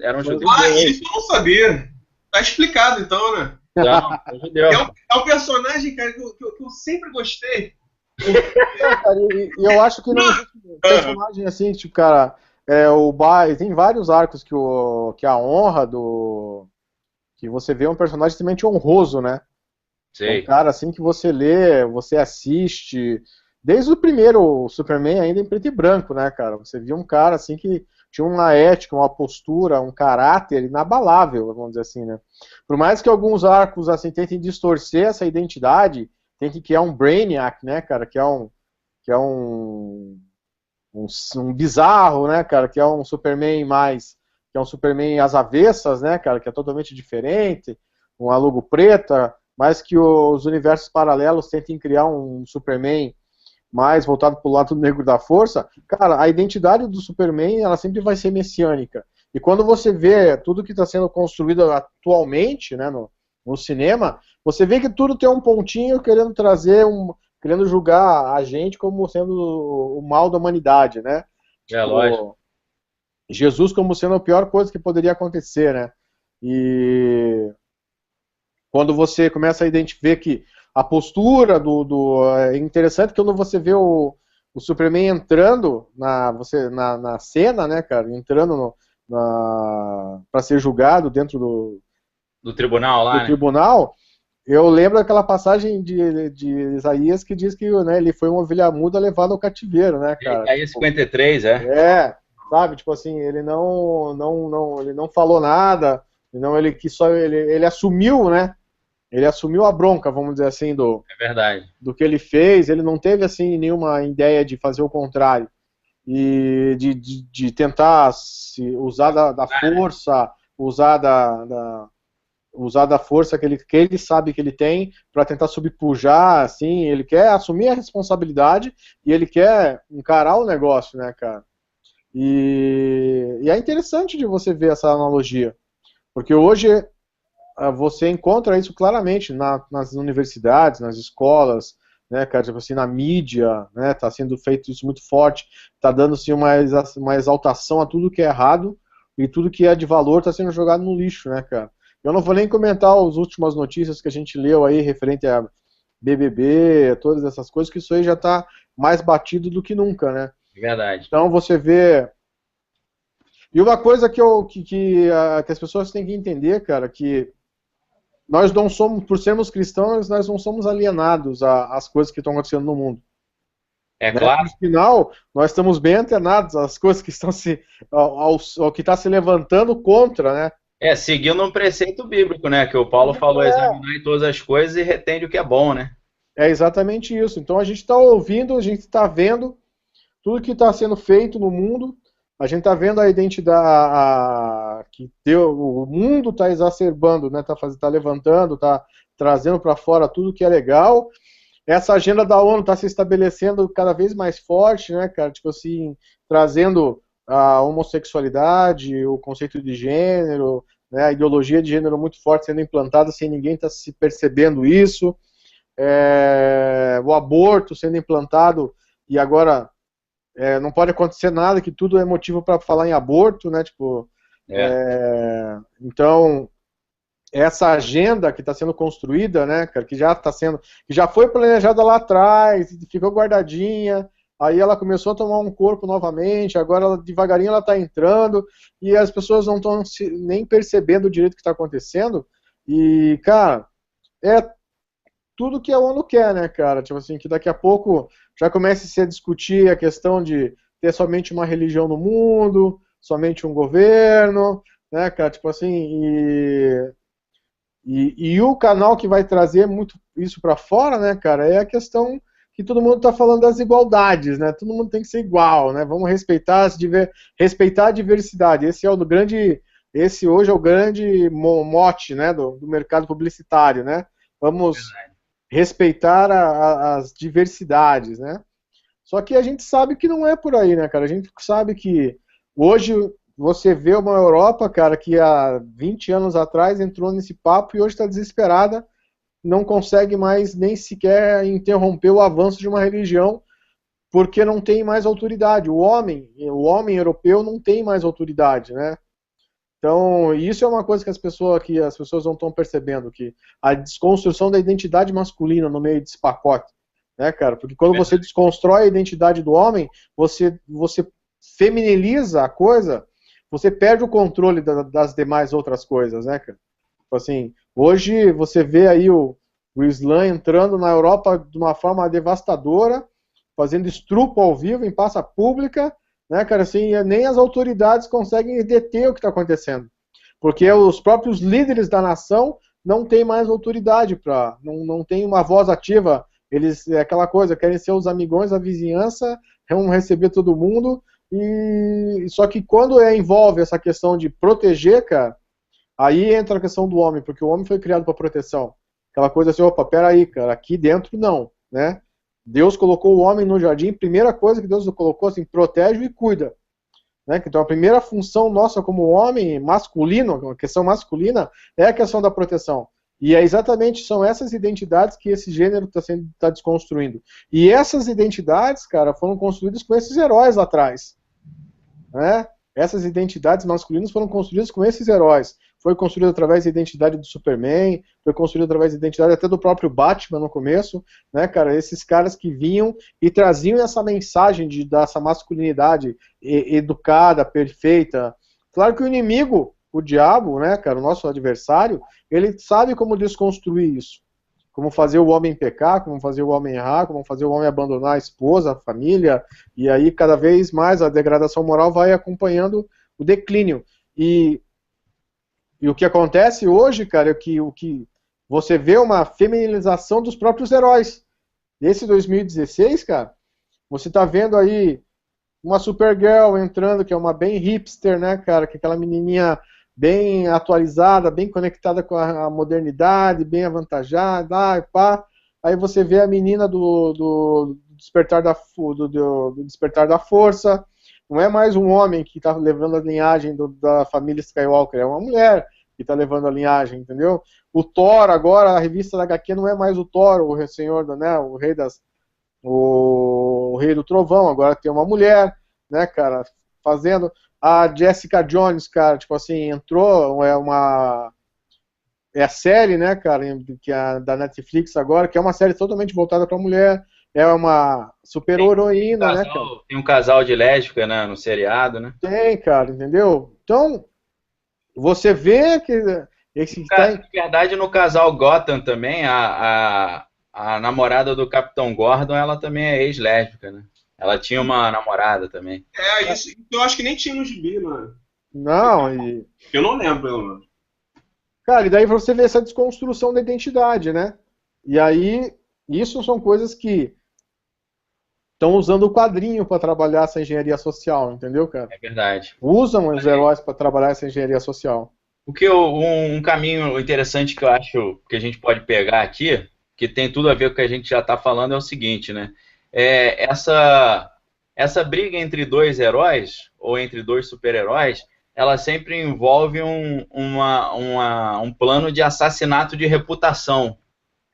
eram judeus. Isso eu não sabia. Tá explicado, então, né? Não, é um personagem, cara, que eu sempre gostei. Cara, e eu acho que não existe personagem assim, tipo, cara, Tem vários arcos que a honra do... que você vê um personagem extremamente honroso, né? É um Sei. cara assim que você lê, você assiste. Desde o primeiro Superman, ainda em preto e branco, né, cara? Você via um cara assim que tinha uma ética, uma postura, um caráter inabalável, vamos dizer assim, né? Por mais que alguns arcos assim tentem distorcer essa identidade, tentem criar um Brainiac, né, cara? Que é um bizarro, né, cara? Que é um Superman mais. Que é um Superman às avessas, né, cara? Que é totalmente diferente, uma logo preta, mas que os universos paralelos tentem criar um Superman mais voltado para o lado negro da força. Cara, a identidade do Superman, ela sempre vai ser messiânica. E quando você vê tudo que está sendo construído atualmente, né, no cinema, você vê que tudo tem um pontinho querendo trazer querendo julgar a gente como sendo o mal da humanidade, né? É lógico. Tipo, Jesus como sendo a pior coisa que poderia acontecer, né? E quando você começa a identificar que a postura é interessante quando você vê o Superman entrando na cena, né, cara? Entrando para ser julgado dentro Do tribunal do lá, né? tribunal. Eu lembro daquela passagem de Isaías que diz que, né, ele foi uma ovelha muda levada ao cativeiro, né, cara? Aí Tipo, 53, é. sabe, tipo assim, ele ele não falou nada, não, ele que só ele assumiu, né? Ele assumiu a bronca, vamos dizer assim, É verdade. do que ele fez. Ele não teve assim nenhuma ideia de fazer o contrário e de tentar usar da força, usar da força que ele sabe que ele tem para tentar subpujar, assim. Ele quer assumir a responsabilidade e ele quer encarar o negócio, né, cara? E é interessante de você ver essa analogia, porque hoje você encontra isso claramente nas universidades, nas escolas, né, cara, tipo assim, na mídia, né, tá sendo feito isso muito forte, tá dando-se uma exaltação a tudo que é errado e tudo que é de valor tá sendo jogado no lixo, né, cara. Eu não vou nem comentar as últimas notícias que a gente leu aí referente a BBB, todas essas coisas, que isso aí já tá mais batido do que nunca, né. É verdade. Então você vê... E uma coisa que as pessoas têm que entender, cara, que nós não somos, por sermos cristãos, nós não somos alienados às coisas que estão acontecendo no mundo. É Né? claro. No final, nós estamos bem antenados às coisas que estão ao que está se levantando contra, né? Seguindo um preceito bíblico, né? Que o Paulo falou, examinar em todas as coisas e retende o que é bom, né? É exatamente isso. Então a gente está ouvindo, a gente está vendo tudo que está sendo feito no mundo, a gente está vendo a identidade o mundo está exacerbando, né? Tá levantando, está trazendo para fora tudo que é legal. Essa agenda da ONU está se estabelecendo cada vez mais forte, né, cara? Tipo assim, trazendo a homossexualidade, o conceito de gênero, né, a ideologia de gênero muito forte sendo implantada sem ninguém estar se percebendo isso. O aborto sendo implantado e agora não pode acontecer nada, que tudo é motivo para falar em aborto, né? Tipo, então essa agenda que está sendo construída, né, cara, que já foi planejada lá atrás, ficou guardadinha, aí ela começou a tomar um corpo novamente, agora devagarinho ela está entrando e as pessoas não estão nem percebendo direito o que está acontecendo. E, cara, é tudo que a ONU quer, né, cara? Tipo assim, que daqui a pouco já comece a discutir a questão de ter somente uma religião no mundo, somente um governo, né, cara? Tipo assim, e o canal que vai trazer muito isso para fora, né, cara, é a questão que todo mundo está falando das igualdades, né? Todo mundo tem que ser igual, né? Vamos respeitar a diversidade. Esse hoje é o grande mote, né, do mercado publicitário, né? Vamos respeitar as diversidades, né? Só que a gente sabe que não é por aí, né, cara? A gente sabe que hoje você vê uma Europa, cara, que há 20 anos atrás entrou nesse papo e hoje está desesperada, não consegue mais nem sequer interromper o avanço de uma religião, porque não tem mais autoridade. O homem europeu não tem mais autoridade, né? Então, isso é uma coisa que as pessoas não estão percebendo, que a desconstrução da identidade masculina no meio desse pacote, né, cara? Porque quando você desconstrói a identidade do homem, você feminiliza a coisa, você perde o controle das demais outras coisas, né, cara? Tipo assim, hoje você vê aí o Islã entrando na Europa de uma forma devastadora, fazendo estrupo ao vivo em praça pública, né, cara, assim, nem as autoridades conseguem deter o que está acontecendo. Porque os próprios líderes da nação não têm mais autoridade não tem uma voz ativa. Eles, é aquela coisa, querem ser os amigões da vizinhança, vão receber todo mundo, e só que quando envolve essa questão de proteger, cara, aí entra a questão do homem, porque o homem foi criado para proteção. Aquela coisa assim, opa, peraí, cara, aqui dentro não, né? Deus colocou o homem no jardim, primeira coisa que Deus colocou assim, protege e cuida. Né? Então a primeira função nossa como homem masculino, a questão masculina, é a questão da proteção. E é exatamente, são essas identidades que esse gênero está desconstruindo. E essas identidades, cara, foram construídas com esses heróis lá atrás. Né? Essas identidades masculinas foram construídas com esses heróis. Foi construído através da identidade do Superman, foi construído através da identidade até do próprio Batman no começo, né, cara? Esses caras que vinham e traziam essa mensagem dessa masculinidade educada, perfeita. Claro que o inimigo, o diabo, né, cara, o nosso adversário, ele sabe como desconstruir isso. Como fazer o homem pecar, como fazer o homem errar, como fazer o homem abandonar a esposa, a família, e aí cada vez mais a degradação moral vai acompanhando o declínio. E o que acontece hoje, cara, é que você vê uma feminilização dos próprios heróis. Nesse 2016, cara, você tá vendo aí uma Supergirl entrando, que é uma bem hipster, né, cara, que é aquela menininha bem atualizada, bem conectada com a modernidade, bem avantajada, pá. Aí você vê a menina do Despertar do Despertar da Força. Não é mais um homem que está levando a linhagem da família Skywalker, é uma mulher que está levando a linhagem, entendeu? O Thor agora, a revista da HQ não é mais o Thor, o senhor, né, o rei do trovão, agora tem uma mulher, né, cara, fazendo. A Jessica Jones, cara, tipo assim, entrou, é a série, né, cara, que é da Netflix agora, que é uma série totalmente voltada para mulher, é uma super heroína, né, cara? Tem um casal de lésbica, né, no seriado, né? Tem, cara, entendeu? Então, você vê que Na verdade, no casal Gotham também, a namorada do Capitão Gordon, ela também é ex-lésbica, né? Ela tinha uma namorada também. Isso eu acho que nem tinha no gibi, mano. Não, Eu não lembro, pelo menos. Cara, e daí você vê essa desconstrução da identidade, né? E aí, isso são coisas que estão usando o quadrinho para trabalhar essa engenharia social, entendeu, cara? É verdade. Usam os heróis para trabalhar essa engenharia social. Um caminho interessante que eu acho que a gente pode pegar aqui, que tem tudo a ver com o que a gente já está falando, é o seguinte, né? Essa briga entre dois heróis, ou entre dois super-heróis, ela sempre envolve um plano de assassinato de reputação,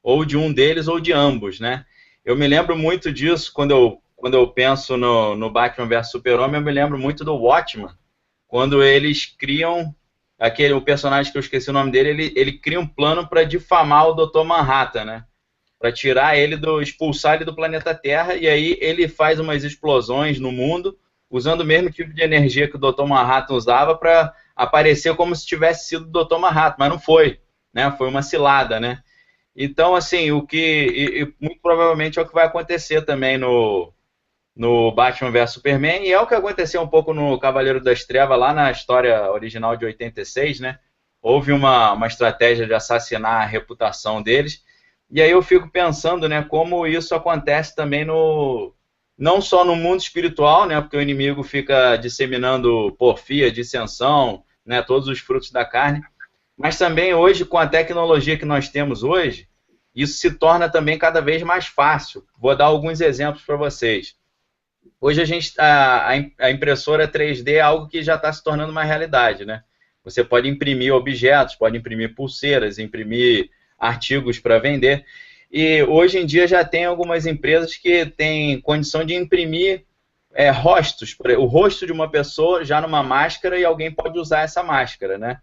ou de um deles ou de ambos, né? Eu me lembro muito disso quando eu penso no Batman vs Super-Homem, eu me lembro muito do Watchmen, quando eles criam o personagem que eu esqueci o nome dele, ele cria um plano para difamar o Dr. Manhattan, né? Para tirar expulsar ele do planeta Terra, e aí ele faz umas explosões no mundo, usando o mesmo tipo de energia que o Dr. Manhattan usava para aparecer como se tivesse sido o Dr. Manhattan, mas não foi, né? Foi uma cilada, né? Então, assim, muito provavelmente é o que vai acontecer também no Batman vs Superman, e é o que aconteceu um pouco no Cavaleiro das Trevas, lá na história original de 86, né? Houve uma estratégia de assassinar a reputação deles, e aí eu fico pensando, né, como isso acontece também não só no mundo espiritual, né, porque o inimigo fica disseminando porfia, dissensão, né, todos os frutos da carne, mas também hoje, com a tecnologia que nós temos hoje, isso se torna também cada vez mais fácil. Vou dar alguns exemplos para vocês. Hoje a impressora 3D é algo que já está se tornando uma realidade, né? Você pode imprimir objetos, pode imprimir pulseiras, imprimir artigos para vender. E hoje em dia já tem algumas empresas que têm condição de imprimir rostos, o rosto de uma pessoa já numa máscara, e alguém pode usar essa máscara, né?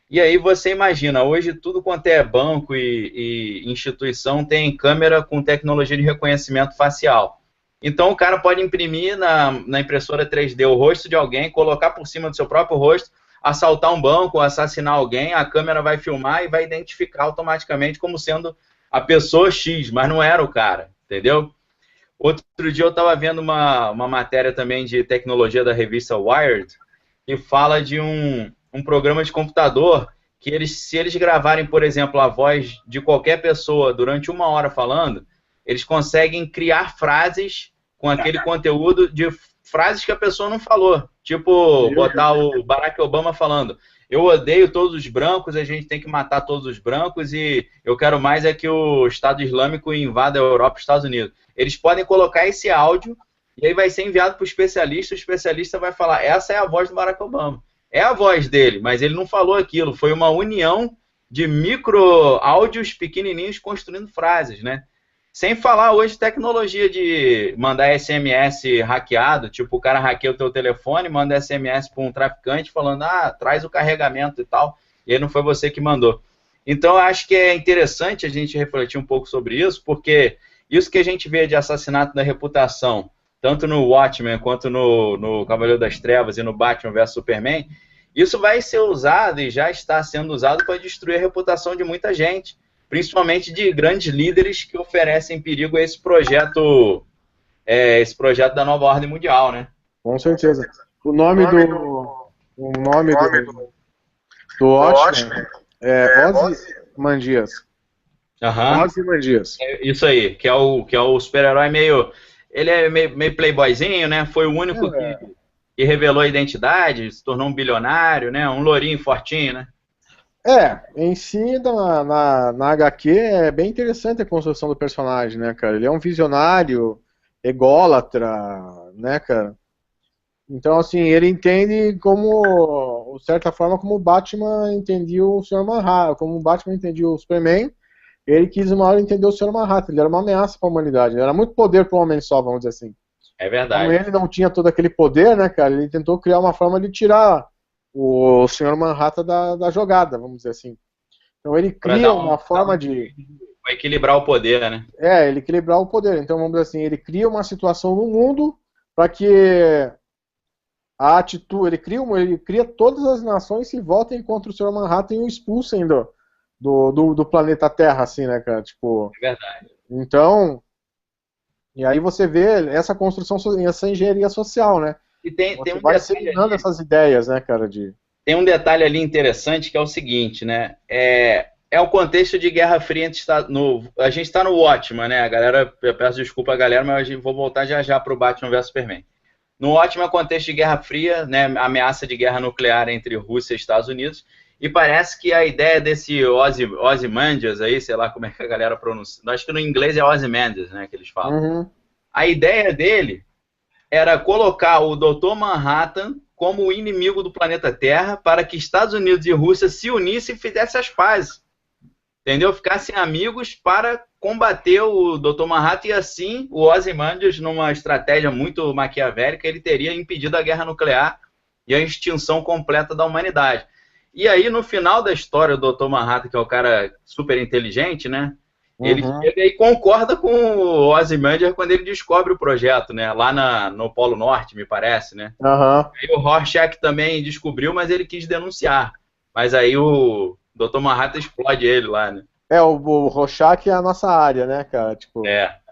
E aí você imagina, hoje tudo quanto é banco e instituição tem câmera com tecnologia de reconhecimento facial. Então o cara pode imprimir na impressora 3D o rosto de alguém, colocar por cima do seu próprio rosto, assaltar um banco, assassinar alguém, a câmera vai filmar e vai identificar automaticamente como sendo a pessoa X, mas não era o cara, entendeu? Outro dia eu estava vendo uma matéria também de tecnologia da revista Wired, que fala de um programa de computador que se eles gravarem, por exemplo, a voz de qualquer pessoa durante 1 hora falando, eles conseguem criar frases com aquele conteúdo de frases que a pessoa não falou. Tipo, botar o Barack Obama falando: eu odeio todos os brancos, a gente tem que matar todos os brancos e eu quero mais é que o Estado Islâmico invada a Europa e os Estados Unidos. Eles podem colocar esse áudio e aí vai ser enviado para o especialista vai falar: essa é a voz do Barack Obama. É a voz dele, mas ele não falou aquilo. Foi uma união de micro áudios pequenininhos construindo frases, né? Sem falar hoje tecnologia de mandar SMS hackeado, tipo o cara hackeia o teu telefone, manda SMS para um traficante falando: traz o carregamento e tal, e aí não foi você que mandou. Então eu acho que é interessante a gente refletir um pouco sobre isso, porque isso que a gente vê de assassinato da reputação, tanto no Watchmen quanto no Cavaleiro das Trevas e no Batman vs Superman, isso vai ser usado e já está sendo usado para destruir a reputação de muita gente, principalmente de grandes líderes que oferecem perigo a esse projeto da nova ordem mundial, né? Com certeza. O nome do Watchmen é Ozymandias. Ozymandias. Isso aí, que é o super-herói meio... Ele é meio playboyzinho, né? Foi o único que revelou a identidade, se tornou um bilionário, né? Um lourinho fortinho, né? Em si, na HQ, é bem interessante a construção do personagem, né, cara? Ele é um visionário, ególatra, né, cara? Então, assim, ele entende como, de certa forma, como o Batman entendia o Sr. Manhattan, como o Batman entendia o Superman, ele quis uma hora entender o Sr. Manhattan, ele era uma ameaça para a humanidade, ele era muito poder para um homem só, vamos dizer assim. É verdade. Como ele não tinha todo aquele poder, né, cara, ele tentou criar uma forma de tirar o Sr. Manhattan da jogada, vamos dizer assim. Então ele cria uma forma de... equilibrar o poder, né? Ele equilibrar o poder. Então, vamos dizer assim, ele cria uma situação no mundo para que a atitude... Ele cria todas as nações se voltem contra o Sr. Manhattan e o expulsem do planeta Terra, assim, né, cara? Tipo... É verdade. Então... E aí você vê essa construção, essa engenharia social, né? E tem um vai seminando essas ideias, né, cara? Tem um detalhe ali interessante que é o seguinte, né? É o contexto de Guerra Fria entre a gente está no Watchmen, né? A galera, eu peço desculpa a galera, mas vou voltar já para o Batman vs Superman. No Watchmen é o contexto de Guerra Fria, né? Ameaça de guerra nuclear entre Rússia e Estados Unidos. E parece que a ideia desse Ozymandias aí, sei lá como é que a galera pronuncia, acho que no inglês é Ozymandias, né, que eles falam. Uhum. A ideia dele era colocar o Dr. Manhattan como o inimigo do planeta Terra para que Estados Unidos e Rússia se unissem e fizessem as pazes. Entendeu? Ficassem amigos para combater o Dr. Manhattan e assim o Ozymandias, numa estratégia muito maquiavélica, ele teria impedido a guerra nuclear e a extinção completa da humanidade. E aí, no final da história, o Dr. Manhattan, que é o cara super inteligente, né? Ele chega e concorda com o Ozymandias quando ele descobre o projeto, né? Lá no Polo Norte, me parece, né? Aí o Rorschach também descobriu, mas ele quis denunciar. Mas aí o Dr. Manhattan explode ele lá, né? O Rorschach é a nossa área, né, cara? Tipo,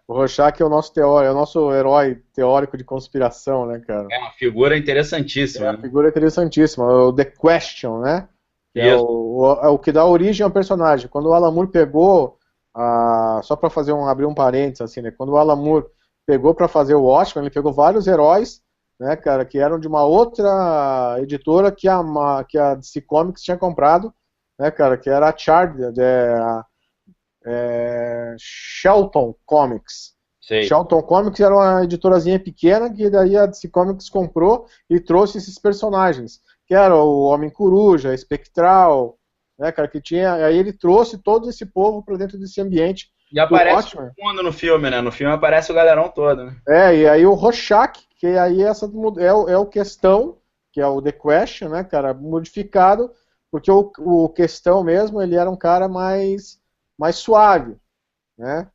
o Rorschach é o nosso teórico, é o nosso herói teórico de conspiração, né, cara? É uma figura interessantíssima. É uma figura interessantíssima, o The Question, né? Que é o que dá origem ao personagem. Quando o Alan Moore pegou, só para abrir um parênteses, assim, né? Quando o Alan Moore pegou para fazer o Watchmen, ele pegou vários heróis, né, cara, que eram de uma outra editora que a DC Comics tinha comprado, né, cara, que era a Shelton Comics. Sei. Shelton Comics era uma editorazinha pequena que daí a DC Comics comprou e trouxe esses personagens, que era o Homem-Coruja, Espectral, né, cara, que tinha, aí ele trouxe todo esse povo para dentro desse ambiente. E aparece todo mundo no filme, né? No filme aparece o galerão todo, né? E aí o Rorschach, que aí é o Questão, que é o The Question, né, cara, modificado, porque o Questão mesmo, ele era um cara mais suave, né?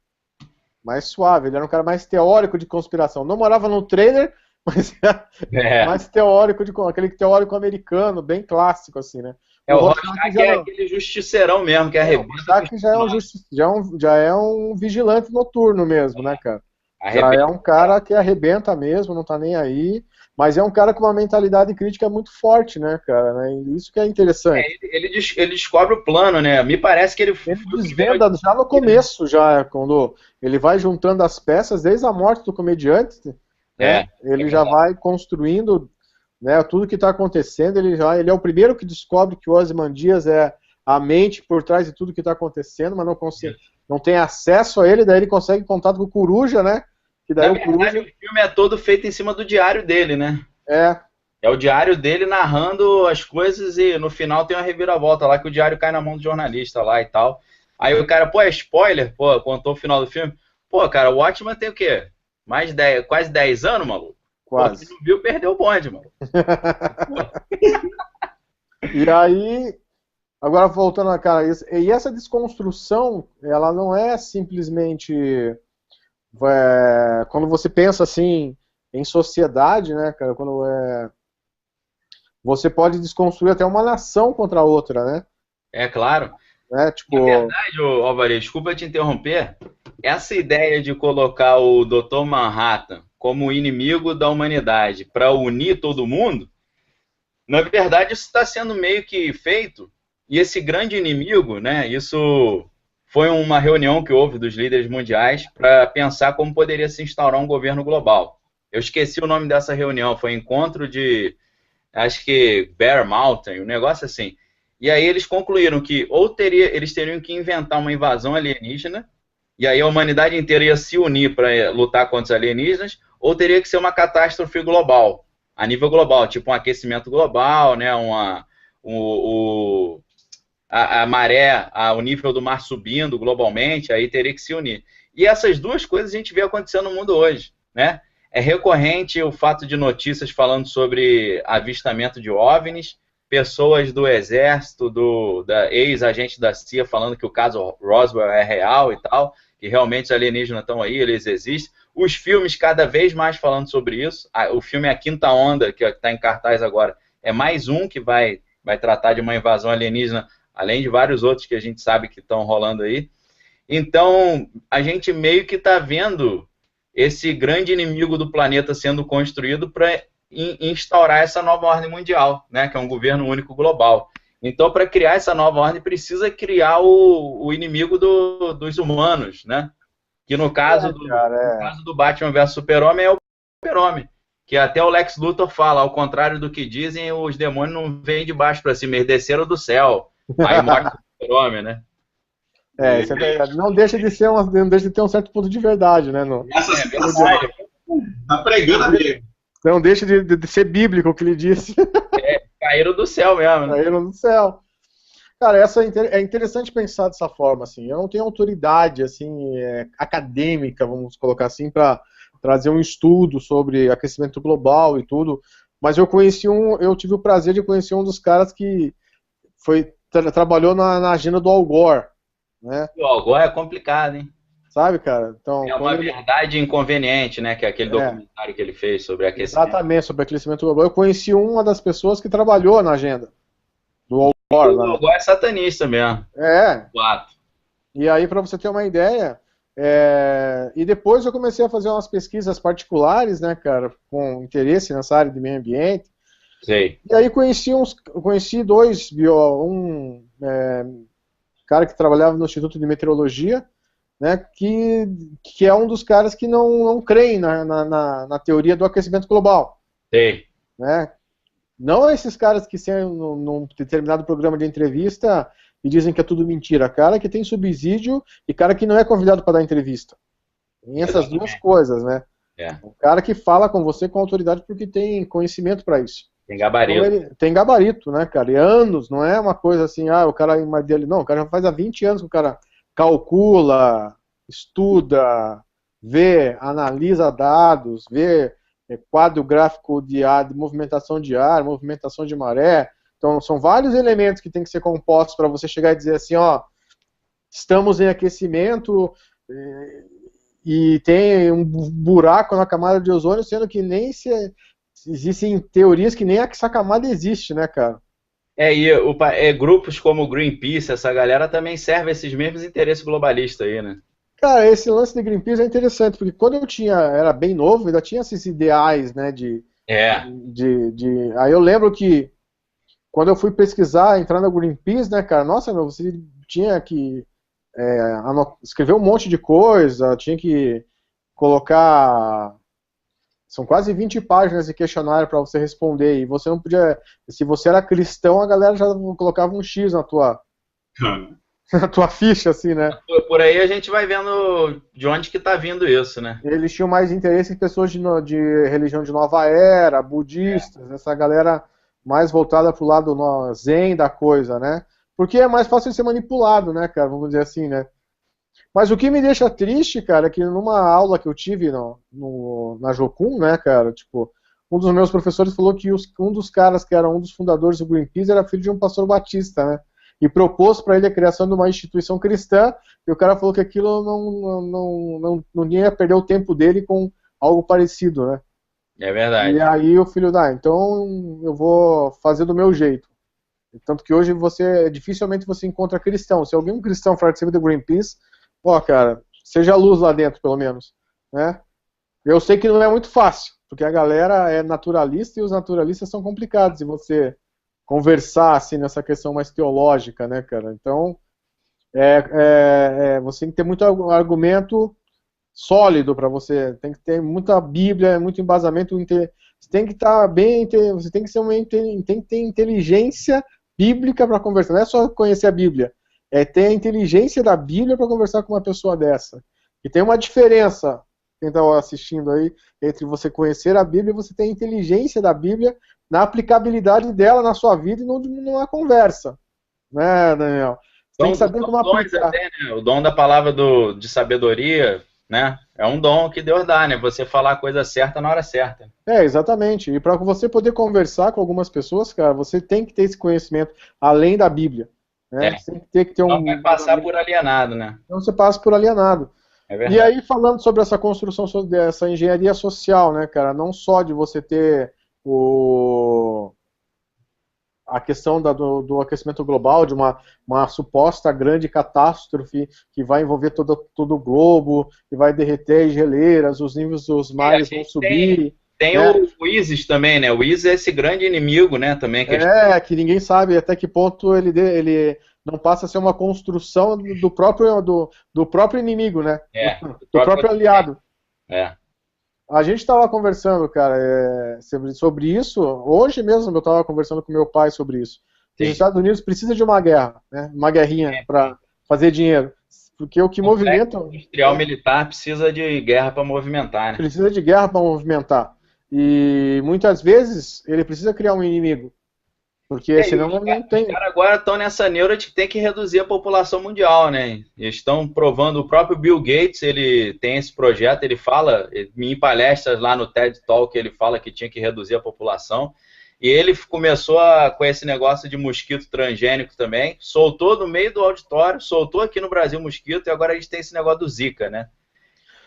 mais suave, ele era um cara mais teórico de conspiração. Não morava no trailer, mas era mais teórico, aquele teórico americano, bem clássico, assim, né? O Rorschach é aquele justiceirão mesmo, que arrebenta. O Rorschach já é um vigilante noturno mesmo, né, cara? Já é um cara que arrebenta mesmo, não tá nem aí, mas é um cara com uma mentalidade crítica muito forte, né, cara? Né? Isso que é interessante. Ele descobre o plano, né? Me parece que ele desvenda já no começo, já, quando ele vai juntando as peças, desde a morte do comediante, né? Ele já vai construindo, né, tudo que está acontecendo, ele é o primeiro que descobre que o Ozymandias é a mente por trás de tudo que está acontecendo, mas não tem acesso a ele, daí ele consegue contato com o Coruja, né? Que daí Na verdade, o filme é todo feito em cima do diário dele, né? É o diário dele narrando as coisas e no final tem uma reviravolta lá que o diário cai na mão do jornalista lá e tal. Aí o cara, pô, é spoiler? Pô, contou o final do filme. Pô, cara, o Watchmen tem o quê? Quase 10 anos, maluco? Quase. Pô, quem não viu, perdeu o bonde, mano. E aí, agora voltando a cara, e essa desconstrução, ela não é simplesmente quando você pensa assim em sociedade, né, cara, quando você pode desconstruir até uma nação contra a outra, né? É claro. Tipo... Na verdade, Alvarez, desculpa te interromper, essa ideia de colocar o Dr. Manhattan como inimigo da humanidade para unir todo mundo, na verdade isso está sendo meio que feito, e esse grande inimigo, né, isso foi uma reunião que houve dos líderes mundiais para pensar como poderia se instaurar um governo global. Eu esqueci o nome dessa reunião, foi encontro de, acho que Bear Mountain, um negócio assim. E aí eles concluíram que eles teriam que inventar uma invasão alienígena, e aí a humanidade inteira ia se unir para lutar contra os alienígenas, ou teria que ser uma catástrofe global, a nível global, tipo um aquecimento global, né, a maré, o nível do mar subindo globalmente, aí teria que se unir. E essas duas coisas a gente vê acontecendo no mundo hoje, né? É recorrente o fato de notícias falando sobre avistamento de OVNIs, pessoas do exército, da ex-agente da CIA falando que o caso Roswell é real e tal, que realmente os alienígenas estão aí, eles existem. Os filmes cada vez mais falando sobre isso. O filme A Quinta Onda, que está em cartaz agora, é mais um que vai tratar de uma invasão alienígena, além de vários outros que a gente sabe que estão rolando aí. Então, a gente meio que está vendo esse grande inimigo do planeta sendo construído para instaurar essa nova ordem mundial, né, que é um governo único global. Então, para criar essa nova ordem, precisa criar o inimigo dos humanos, né? Que no caso do Batman vs Super-Homem é o Super-Homem, que até o Lex Luthor fala, ao contrário do que dizem, os demônios não vêm de baixo para cima, eles desceram do céu. Aí mostra o Super-Homem, né? Isso é verdade. Não deixa de ter um certo ponto de verdade, né? Essa verdade. Tá pregando a Bíblia. Não deixa de ser bíblico o que ele disse. Caíram do céu mesmo. Né? Caíram do céu. Cara, é interessante pensar dessa forma, assim. Eu não tenho autoridade, assim, acadêmica, vamos colocar assim, para trazer um estudo sobre aquecimento global e tudo, mas eu tive o prazer de conhecer um dos caras que trabalhou na agenda do Al Gore, né? O Al Gore é complicado, hein? Sabe, cara? Então, é uma verdade inconveniente, né? Que é aquele documentário que ele fez sobre aquecimento. Exatamente, sobre aquecimento global. Eu conheci uma das pessoas que trabalhou na agenda do Al Gore. O Al Gore é satanista mesmo. E aí, para você ter uma ideia, e depois eu comecei a fazer umas pesquisas particulares, né, cara, com interesse nessa área de meio ambiente. Sei. E aí conheci dois, cara que trabalhava no Instituto de Meteorologia, né, que é um dos caras que não creem na teoria do aquecimento global. Sei. Né? Não esses caras que são num determinado programa de entrevista e dizem que é tudo mentira. Cara que tem subsídio e cara que não é convidado para dar entrevista. Tem essas duas coisas, né? O cara que fala com você com autoridade porque tem conhecimento para isso. Tem gabarito. Então, tem gabarito, né, cara? E anos, não é uma coisa assim, o cara dele. Não, o cara já faz há 20 anos que o cara calcula, estuda, vê, analisa dados, vê quadro gráfico de movimentação de ar, movimentação de maré. Então, são vários elementos que tem que ser compostos para você chegar e dizer assim, estamos em aquecimento, e tem um buraco na camada de ozônio, sendo que nem existem teorias que nem essa camada existe, né, cara? Grupos como o Greenpeace, essa galera também serve esses mesmos interesses globalistas aí, né? Cara, esse lance de Greenpeace é interessante, porque quando era bem novo, ainda tinha esses ideais, né, aí eu lembro que quando eu fui pesquisar, entrar no Greenpeace, né, cara, nossa, meu, você tinha que escrever um monte de coisa, tinha que colocar, são quase 20 páginas de questionário para você responder, e você não podia, se você era cristão, a galera já colocava um X na tua, na tua ficha, assim, né? Por aí a gente vai vendo de onde que tá vindo isso, né? Eles tinham mais interesse em pessoas de religião de nova era, budistas, essa galera mais voltada pro lado zen da coisa, né? Porque é mais fácil de ser manipulado, né, cara? Vamos dizer assim, né? Mas o que me deixa triste, cara, é que numa aula que eu tive na Jocum, né, cara, tipo, um dos meus professores falou que um dos caras que era um dos fundadores do Greenpeace era filho de um pastor batista, né? E propôs para ele a criação de uma instituição cristã, e o cara falou que aquilo não ia perder o tempo dele com algo parecido, né? É verdade. E aí o filho então eu vou fazer do meu jeito. Tanto que hoje dificilmente você encontra cristão. Se alguém cristão participa do Greenpeace, cara, seja luz lá dentro, pelo menos, né? Eu sei que não é muito fácil, porque a galera é naturalista e os naturalistas são complicados de você conversar assim nessa questão mais teológica, né, cara? Então, você tem que ter muito argumento sólido para você, tem que ter muita Bíblia, muito embasamento, você tem que estar você tem que ter inteligência bíblica para conversar, não é só conhecer a Bíblia, é ter a inteligência da Bíblia para conversar com uma pessoa dessa. E tem uma diferença, quem está assistindo aí, entre você conhecer a Bíblia e você ter a inteligência da Bíblia na aplicabilidade dela na sua vida e não numa conversa, né, Daniel? Você tem que saber como aplicar. Até, né? O dom da palavra de sabedoria, né? É um dom que Deus dá, né? Você falar a coisa certa na hora certa. Exatamente. E para você poder conversar com algumas pessoas, cara, você tem que ter esse conhecimento além da Bíblia. Né? Você tem que ter não vai passar por alienado, né? Não você passa por alienado. É verdade. E aí, falando sobre essa construção dessa engenharia social, né, cara, não só de você ter a questão do aquecimento global, de uma suposta grande catástrofe que vai envolver todo o globo, que vai derreter as geleiras, os níveis dos mares vão subir. Tem né? o ISIS também, né? O ISIS é esse grande inimigo, né? Também, que ninguém sabe até que ponto ele não passa a ser uma construção do próprio inimigo, né? Do próprio aliado. A gente estava conversando, cara, sobre isso. Hoje mesmo eu estava conversando com meu pai sobre isso. Sim. Os Estados Unidos precisam de uma guerra, né? Uma guerrinha para fazer dinheiro. Porque o que movimenta... O industrial militar precisa de guerra para movimentar, né? Precisa de guerra para movimentar. E muitas vezes ele precisa criar um inimigo. Porque senão não tem... Os caras agora estão nessa neura de que tem que reduzir a população mundial, né? Eles estão provando, o próprio Bill Gates, ele tem esse projeto, ele fala, em palestras lá no TED Talk, ele fala que tinha que reduzir a população. E ele começou com esse negócio de mosquito transgênico também, soltou no meio do auditório, soltou aqui no Brasil mosquito, e agora a gente tem esse negócio do Zika, né?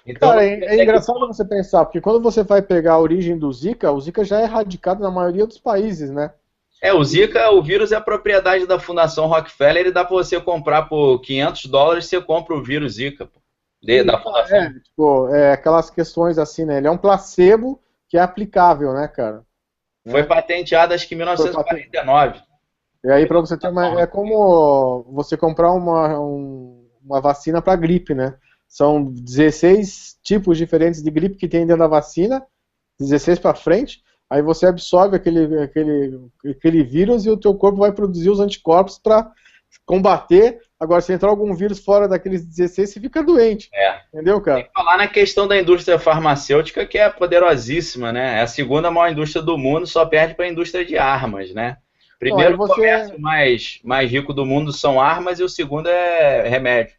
Então, cara, é engraçado você pensar, porque quando você vai pegar a origem do Zika, o Zika já é erradicado na maioria dos países, né? O Zika, o vírus é a propriedade da Fundação Rockefeller e dá para você comprar por $500, você compra o vírus Zika, pô, da Fundação. Aquelas questões assim, né? Ele é um placebo que é aplicável, né, cara? Foi patenteado, acho que em 1949. E aí, para você ter é como você comprar uma vacina para gripe, né? São 16 tipos diferentes de gripe que tem dentro da vacina, 16 para frente. Aí você absorve aquele vírus e o teu corpo vai produzir os anticorpos para combater. Agora, se entrar algum vírus fora daqueles 16, você fica doente. Entendeu, cara? Tem que falar na questão da indústria farmacêutica, que é poderosíssima, né? É a segunda maior indústria do mundo, só perde para a indústria de armas, né? Primeiro, o comércio mais rico do mundo são armas e o segundo é remédio.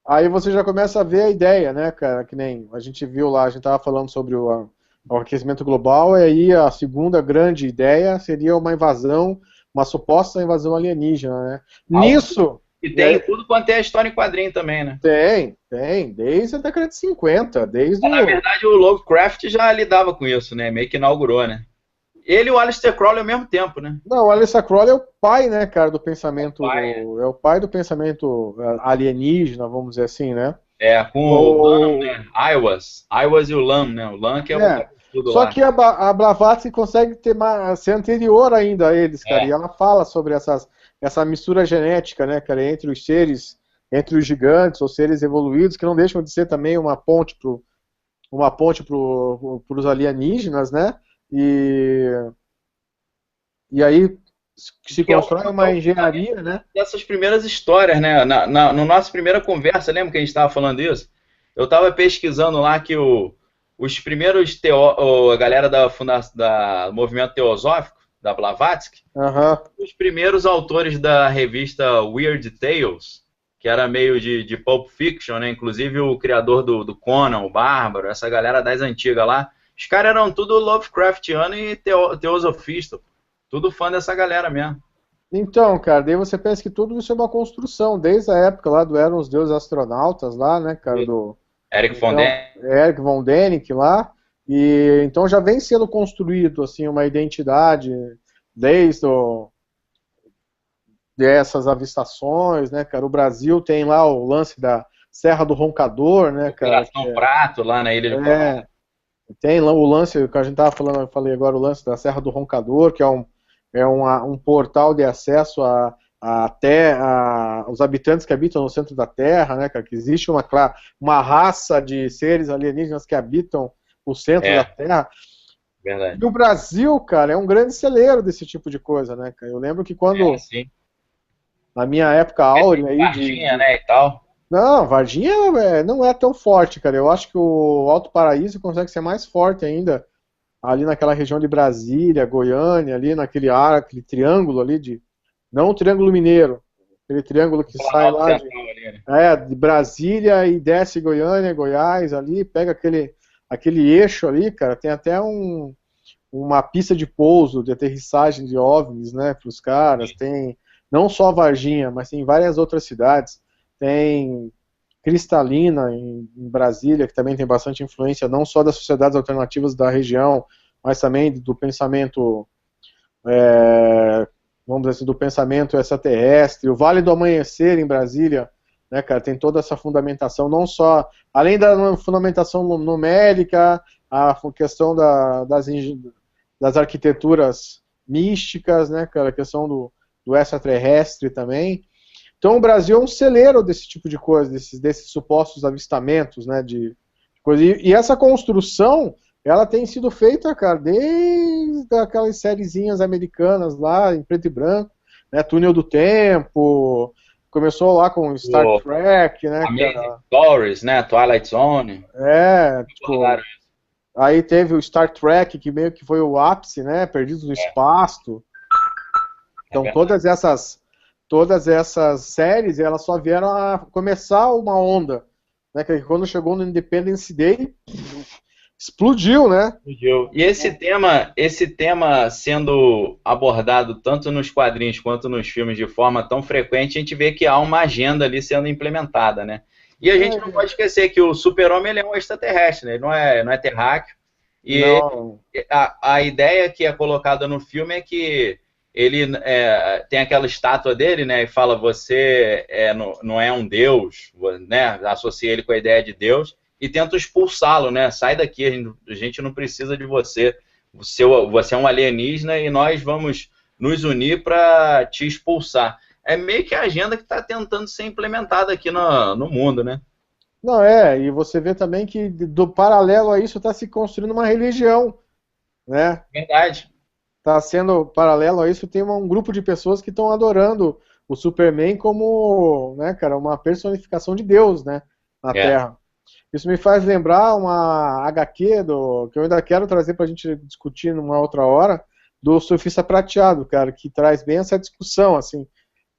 Aí você já começa a ver a ideia, né, cara? Que nem a gente viu lá, a gente estava falando sobre o aquecimento global, e aí a segunda grande ideia seria uma invasão, uma suposta invasão alienígena, né? E E aí, tem tudo quanto é história em quadrinho também, né? tem, desde a década de 50, desde Na o... verdade, o Lovecraft já lidava com isso, né? Meio que inaugurou, né? Ele e o Aleister Crowley ao mesmo tempo, né? Não, o Aleister Crowley é o pai, né, cara, do pensamento, Pai, é o pai do pensamento alienígena, vamos dizer assim, né? com o Lam, O, né? I was e o Lam, né? O Lam que é o é, cara tudo só lá. que a Blavatsky consegue ser anterior ainda a eles, cara, e É, ela fala sobre essa mistura genética, né, cara, entre os seres, entre os gigantes ou seres evoluídos, que não deixam de ser também uma ponte para os alienígenas, né? E, e aí se que é constrói uma engenharia, né? dessas primeiras histórias, né? No nossa primeira conversa, lembra que a gente estava falando isso? Eu estava pesquisando lá que os primeiros a galera da movimento teosófico, da Blavatsky, Aham. os primeiros autores da revista Weird Tales, que era meio de Pulp Fiction, né? Inclusive o criador do Conan, o Bárbaro, essa galera das antigas lá, os caras eram tudo Lovecraftiano e teosofista, tudo fã dessa galera mesmo. Então, cara, daí você pensa que tudo isso é uma construção, desde a época lá do Eram os Deuses Astronautas lá, né, cara, Eric von então, Däniken. Eric von Däniken lá, e então já vem sendo construído, assim, uma identidade desde dessas avistações, né, cara, o Brasil tem lá o lance da Serra do Roncador, né, cara, Operação Prato, lá na Ilha de Pau. é, tem lá o lance que a gente estava falando, eu falei agora o lance da Serra do Roncador, que um portal de acesso até os habitantes que habitam no centro da Terra, né, cara, que existe uma raça de seres alienígenas que habitam o centro da Terra. Verdade. E o Brasil, cara, é um grande celeiro desse tipo de coisa, né, cara? Eu lembro que quando, Sim. na minha época áurea aí Varginha, né, e tal. Não, Varginha não é tão forte, cara. Eu acho que o Alto Paraíso consegue ser mais forte ainda ali naquela região de Brasília, Goiânia, ali naquele aquele triângulo ali não o Triângulo Mineiro, aquele triângulo que sai Planalto lá Central ali, né? de Brasília e desce Goiânia, Goiás ali, pega aquele eixo ali, cara, tem até uma pista de pouso, de aterrissagem de OVNIs, né, para os caras, tem não só Varginha, mas tem várias outras cidades, tem Cristalina em Brasília, que também tem bastante influência não só das sociedades alternativas da região, mas também do pensamento, vamos dizer assim, do pensamento extraterrestre. O Vale do Amanhecer em Brasília, né, cara, tem toda essa fundamentação, não só, além da fundamentação numérica, a questão das arquiteturas místicas, né, cara, a questão do extraterrestre também. Então o Brasil é um celeiro desse tipo de coisa, desses supostos avistamentos, né, de coisa. E essa construção, ela tem sido feita, cara, desde aquelas sériezinhas americanas lá, em preto e branco, né, Túnel do Tempo, começou lá com Star Trek, né, Amazing Stories, né, Twilight Zone. tipo, aí teve o Star Trek, que meio que foi o ápice, né, Perdidos no Espaço. Então todas essas séries, elas só vieram a começar uma onda, né, que quando chegou no Independence Day, explodiu, né? Explodiu. E esse tema sendo abordado tanto nos quadrinhos quanto nos filmes de forma tão frequente, a gente vê que há uma agenda ali sendo implementada, né? E a gente não pode esquecer que o Super-Homem ele é um extraterrestre, né? Ele não é terráqueo. E a ideia que é colocada no filme é que ele tem aquela estátua dele, né? E fala, você não é um deus, né? Associa ele com a ideia de Deus e tenta expulsá-lo, né? Sai daqui, a gente não precisa de você. Você é um alienígena e nós vamos nos unir para te expulsar. É meio que a agenda que está tentando ser implementada aqui no mundo, né? Não, e você vê também que do paralelo a isso está se construindo uma religião, né? Verdade. Está sendo paralelo a isso, tem um grupo de pessoas que estão adorando o Superman como, né, cara, uma personificação de Deus, né, na Terra. Isso me faz lembrar uma HQ que eu ainda quero trazer para a gente discutir numa outra hora, do Surfista Prateado, cara, que traz bem essa discussão, assim,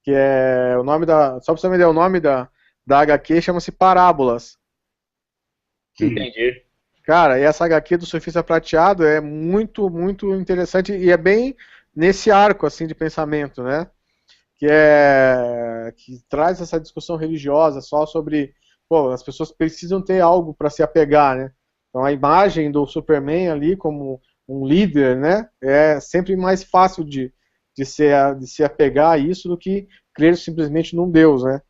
que é o nome só para você me dar o nome da HQ, chama-se Parábolas. Entendi. Cara, e essa HQ do Surfista Prateado é muito, muito interessante e é bem nesse arco, assim, de pensamento, né? que traz essa discussão religiosa só sobre, pô, as pessoas precisam ter algo para se apegar, né? Então a imagem do Superman ali como um líder, né, é sempre mais fácil de se apegar a isso do que crer simplesmente num Deus, né?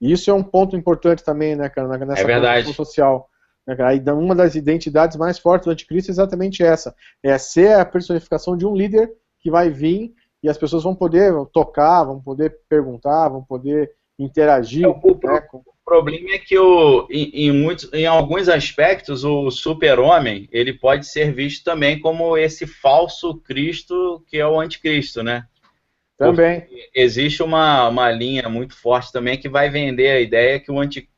E isso é um ponto importante também, né, cara, nessa construção social. Né, cara? Aí, uma das identidades mais fortes do anticristo é exatamente essa, é ser a personificação de um líder que vai vir e as pessoas vão poder tocar, vão poder perguntar, vão poder interagir. O problema é que em alguns aspectos o super-homem ele pode ser visto também como esse falso Cristo que é o anticristo, né? Também. Porque existe uma linha muito forte também que vai vender a ideia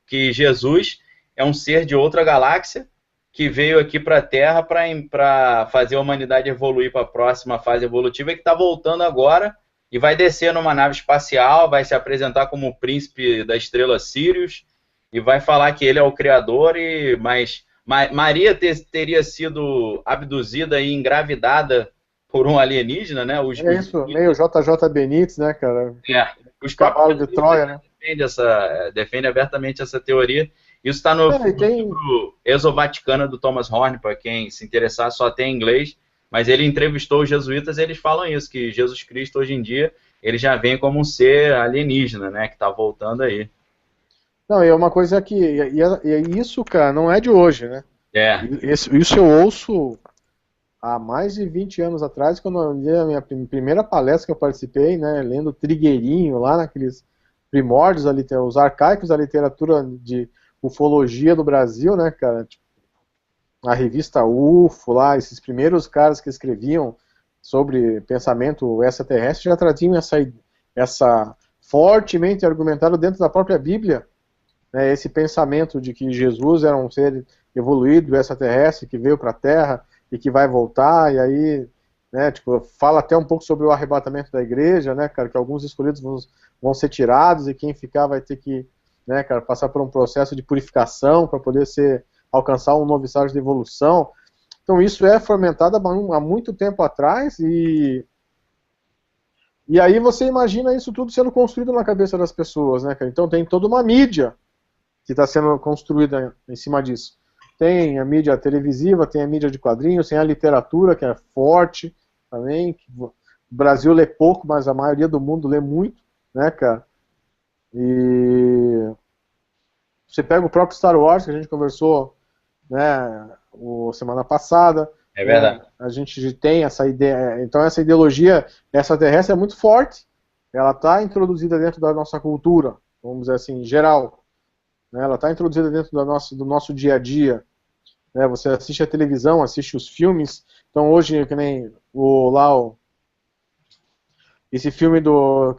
que Jesus é um ser de outra galáxia que veio aqui para a Terra para fazer a humanidade evoluir para a próxima fase evolutiva e que está voltando agora e vai descer numa nave espacial, vai se apresentar como o príncipe da estrela Sirius e vai falar que ele é o criador, mas Maria teria sido abduzida e engravidada por um alienígena, né? É isso, meio JJ Benítez, né, cara? Os cavalos de Troia, né? Defende abertamente essa teoria. Isso está no livro Exovaticana do Thomas Horn, para quem se interessar, só tem em inglês, mas ele entrevistou os jesuítas e eles falam isso, que Jesus Cristo hoje em dia, ele já vem como um ser alienígena, né, que está voltando aí. Não, e é uma coisa que, e isso, cara, não é de hoje, né? Isso eu ouço há mais de 20 anos atrás, quando eu li a minha primeira palestra que eu participei, né, lendo Trigueirinho, lá naqueles primórdios, os arcaicos da literatura de ufologia do Brasil, né, cara, tipo, a revista UFO, lá, esses primeiros caras que escreviam sobre pensamento extraterrestre já traziam essa fortemente argumentado dentro da própria Bíblia, né, esse pensamento de que Jesus era um ser evoluído, extraterrestre, que veio para a Terra e que vai voltar, e aí, né, tipo, fala até um pouco sobre o arrebatamento da igreja, né, cara, que alguns escolhidos vão ser tirados e quem ficar vai ter que, né, cara, passar por um processo de purificação para poder alcançar um novo estágio de evolução. Então isso é fomentado há muito tempo atrás e aí você imagina isso tudo sendo construído na cabeça das pessoas, né, cara? Então tem toda uma mídia que está sendo construída em cima disso. Tem a mídia televisiva, tem a mídia de quadrinhos, tem a literatura que é forte também, que o Brasil lê pouco, mas a maioria do mundo lê muito, né, cara? E você pega o próprio Star Wars, que a gente conversou, né, semana passada. É verdade. Né, a gente tem essa ideia, então essa ideologia extraterrestre é muito forte, ela está introduzida dentro da nossa cultura, vamos dizer assim, em geral. Né, ela está introduzida dentro do nosso dia a dia. Né, você assiste a televisão, assiste os filmes, então hoje, que nem esse filme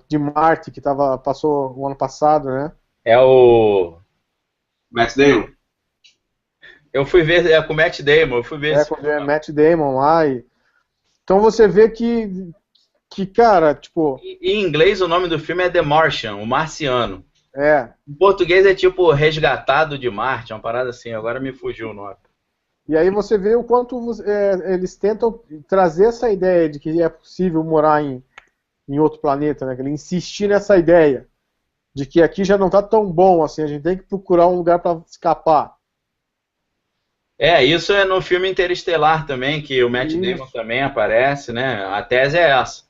de Marte que passou o ano passado, né? É o Matt Damon. Eu fui ver, com o Matt Damon, eu fui ver com o Matt Damon lá. Então você vê que cara, tipo... Em inglês o nome do filme é The Martian, o Marciano. É. Em português é tipo Resgatado de Marte, uma parada assim, agora me fugiu o nome. E aí você vê o quanto eles tentam trazer essa ideia de que é possível morar em outro planeta, né? Ele insistir nessa ideia de que aqui já não está tão bom assim, a gente tem que procurar um lugar para escapar. Isso é no filme Interestelar também, que o Matt Damon também aparece, né? A tese é essa.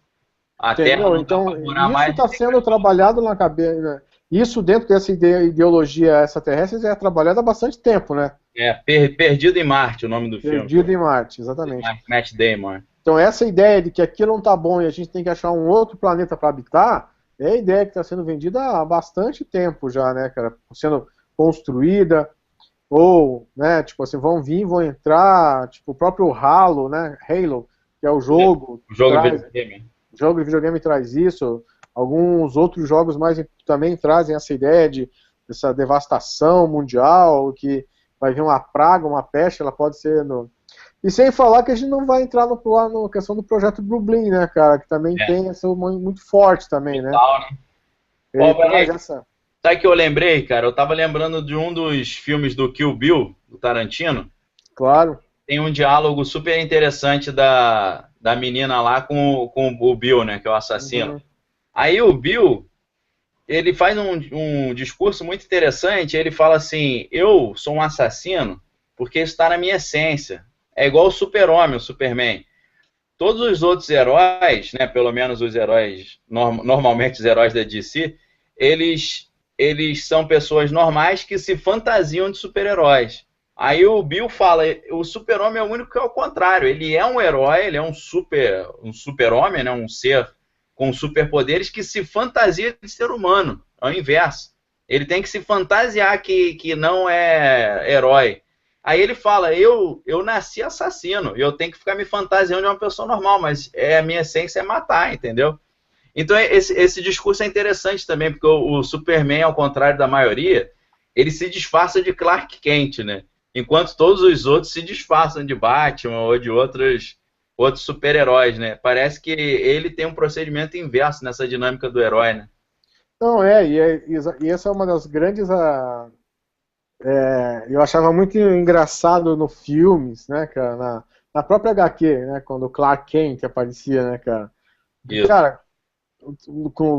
Então, isso está sendo trabalhado na cabeça. Isso dentro dessa ideologia extraterrestre é trabalhado há bastante tempo, né? Perdido em Marte, o nome do filme. Perdido em Marte, exatamente. Matt Damon. Então essa ideia de que aquilo não está bom e a gente tem que achar um outro planeta para habitar, é a ideia que está sendo vendida há bastante tempo já, né, cara? Sendo construída, ou, né, tipo assim, vão entrar, tipo, o próprio Halo, né, Halo, que é o jogo... O jogo de videogame. O jogo de videogame traz isso, alguns outros jogos mais também trazem essa ideia dessa devastação mundial, que vai vir uma praga, uma peste, ela pode ser... E sem falar que a gente não vai entrar na questão do projeto Blueblin, né, cara, que também tem essa muito forte também, né? Ele traz essa... Sabe que eu lembrei, cara? Eu tava lembrando de um dos filmes do Kill Bill, do Tarantino. Claro. Tem um diálogo super interessante da menina lá com o Bill, né, que é o assassino. Aí o Bill, ele faz um discurso muito interessante, ele fala assim, eu sou um assassino porque isso está na minha essência. É igual o Super-Homem, o Superman. Todos os outros heróis, né, pelo menos os heróis, normalmente os heróis da DC, eles são pessoas normais que se fantasiam de super-heróis. Aí o Bill fala, o super-homem é o único que é o contrário. Ele é um herói, ele é um super-homem, né, um ser com superpoderes que se fantasia de ser humano. É o inverso. Ele tem que se fantasiar que não é herói. Aí ele fala, eu nasci assassino, eu tenho que ficar me fantasiando de uma pessoa normal, mas a minha essência é matar, entendeu? Então esse discurso é interessante também, porque o Superman, ao contrário da maioria, ele se disfarça de Clark Kent, né? Enquanto todos os outros se disfarçam de Batman ou de outros super-heróis, né? Parece que ele tem um procedimento inverso nessa dinâmica do herói, né? Não, e essa é uma das grandes. Eu achava muito engraçado no filmes, né, cara, na própria HQ, né, quando o Clark Kent aparecia, né, cara. Isso. Cara,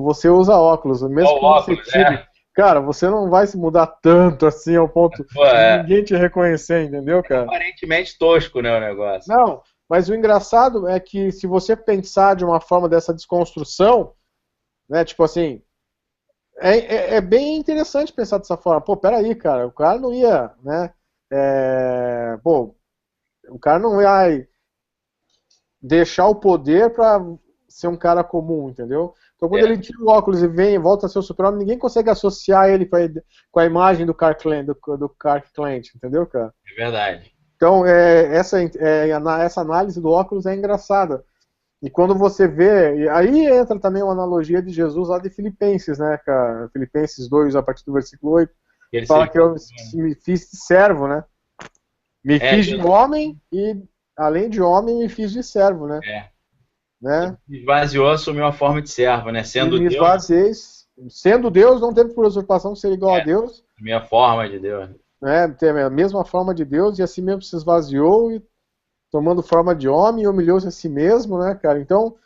você usa óculos, mesmo que você óculos, tire, cara, você não vai se mudar tanto assim ao ponto de ninguém te reconhecer, entendeu, cara? Aparentemente tosco, né, o negócio. Não, mas o engraçado é que se você pensar de uma forma dessa desconstrução, né, tipo assim, é bem interessante pensar dessa forma. Pô, peraí, cara, o cara não ia, né, o cara não vai deixar o poder pra ser um cara comum, entendeu? Então quando ele tira o óculos e vem e volta a ser o Super-Homem, ninguém consegue associar ele com a imagem do Clark Kent, entendeu, cara? É verdade. Então essa análise do óculos é engraçada. E quando você vê, aí entra também uma analogia de Jesus lá de Filipenses, né, cara? Filipenses 2, a partir do versículo 8, fala que eu me fiz de servo, né? Me fiz de homem e, além de homem, me fiz de servo, né? Né? Esvaziou, assumiu a forma de servo, né? Sendo Deus. Esvaziei, sendo Deus, não teve por usurpação ser igual a Deus. Minha forma de Deus. Né? Tem a mesma forma de Deus e assim mesmo se esvaziou e tomando forma de homem e humilhou-se a si mesmo, né, cara? Então,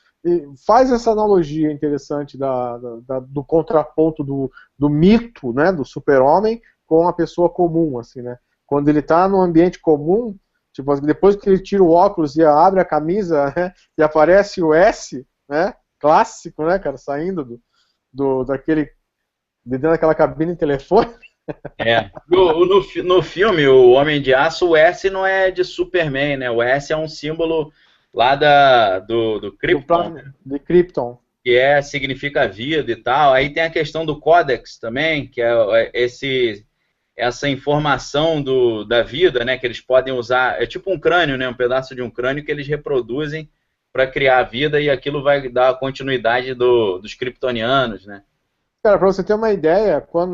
faz essa analogia interessante do contraponto do mito, né, do super-homem com a pessoa comum, assim, né? Quando ele está no ambiente comum, tipo, depois que ele tira o óculos e abre a camisa, né, e aparece o S, né, clássico, né, cara, saindo de dentro daquela cabine de telefone. No filme, o Homem de Aço, o S não é de Superman, né? O S é um símbolo lá do Krypton. De Krypton. Que significa vida e tal. Aí tem a questão do Codex também, que é essa informação da vida, né? Que eles podem usar. É tipo um crânio, né? Um pedaço de um crânio que eles reproduzem para criar a vida e aquilo vai dar a continuidade dos kryptonianos, né? Cara, pra você ter uma ideia, quando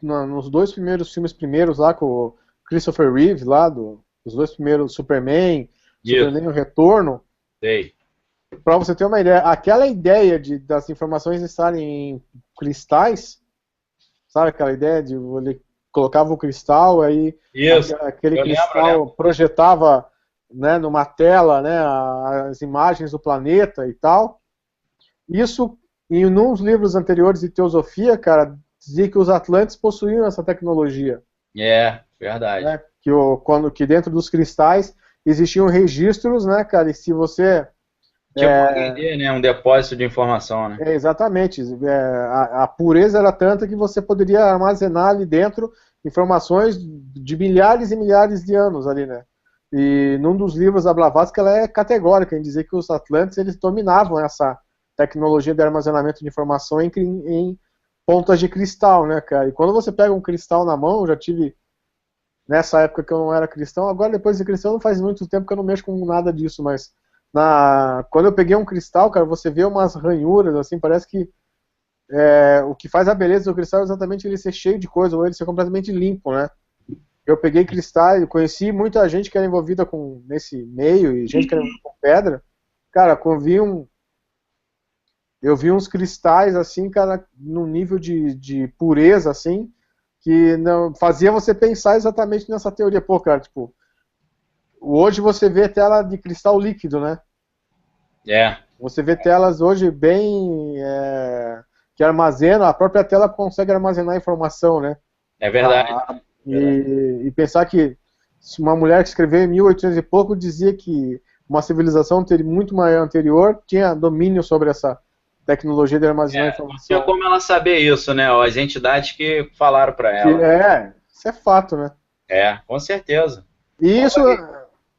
nos dois filmes lá com o Christopher Reeve, lá, os dois primeiros Superman o Retorno, pra você ter uma ideia, aquela ideia das informações estarem em cristais, sabe aquela ideia de ele colocava o cristal, aí aquele cristal projetava, né, numa tela, né, as imagens do planeta e tal. Isso, em uns livros anteriores de teosofia, cara, dizia que os Atlantes possuíam essa tecnologia. Verdade. Né? Que dentro dos cristais existiam registros, né, cara, e se você... né, um depósito de informação, né? Exatamente. A pureza era tanta que você poderia armazenar ali dentro informações de milhares e milhares de anos ali, né? E num dos livros da Blavatsky ela é categórica em dizer que os Atlantes eles dominavam essa tecnologia de armazenamento de informação em pontas de cristal, né, cara? E quando você pega um cristal na mão, eu já tive nessa época que eu não era cristão, agora depois de cristão não faz muito tempo que eu não mexo com nada disso, mas quando eu peguei um cristal, cara, você vê umas ranhuras, assim, parece que o que faz a beleza do cristal é exatamente ele ser cheio de coisa, ou ele ser completamente limpo, né? Eu peguei cristais, conheci muita gente que era envolvida nesse meio, e gente que era envolvida com pedra. Cara, eu vi uns cristais, assim, cara, num nível de pureza, assim, que não fazia você pensar exatamente nessa teoria. Pô, cara, tipo, hoje você vê tela de cristal líquido, né? Você vê telas hoje bem que armazenam, a própria tela consegue armazenar informação, né? É verdade. E pensar que se uma mulher que escreveu em 1800 e pouco dizia que uma civilização muito maior anterior tinha domínio sobre essa tecnologia de armazenar Não informação. tinha como ela saber isso, né? As entidades que falaram para ela. Isso é fato, né? Com certeza. E isso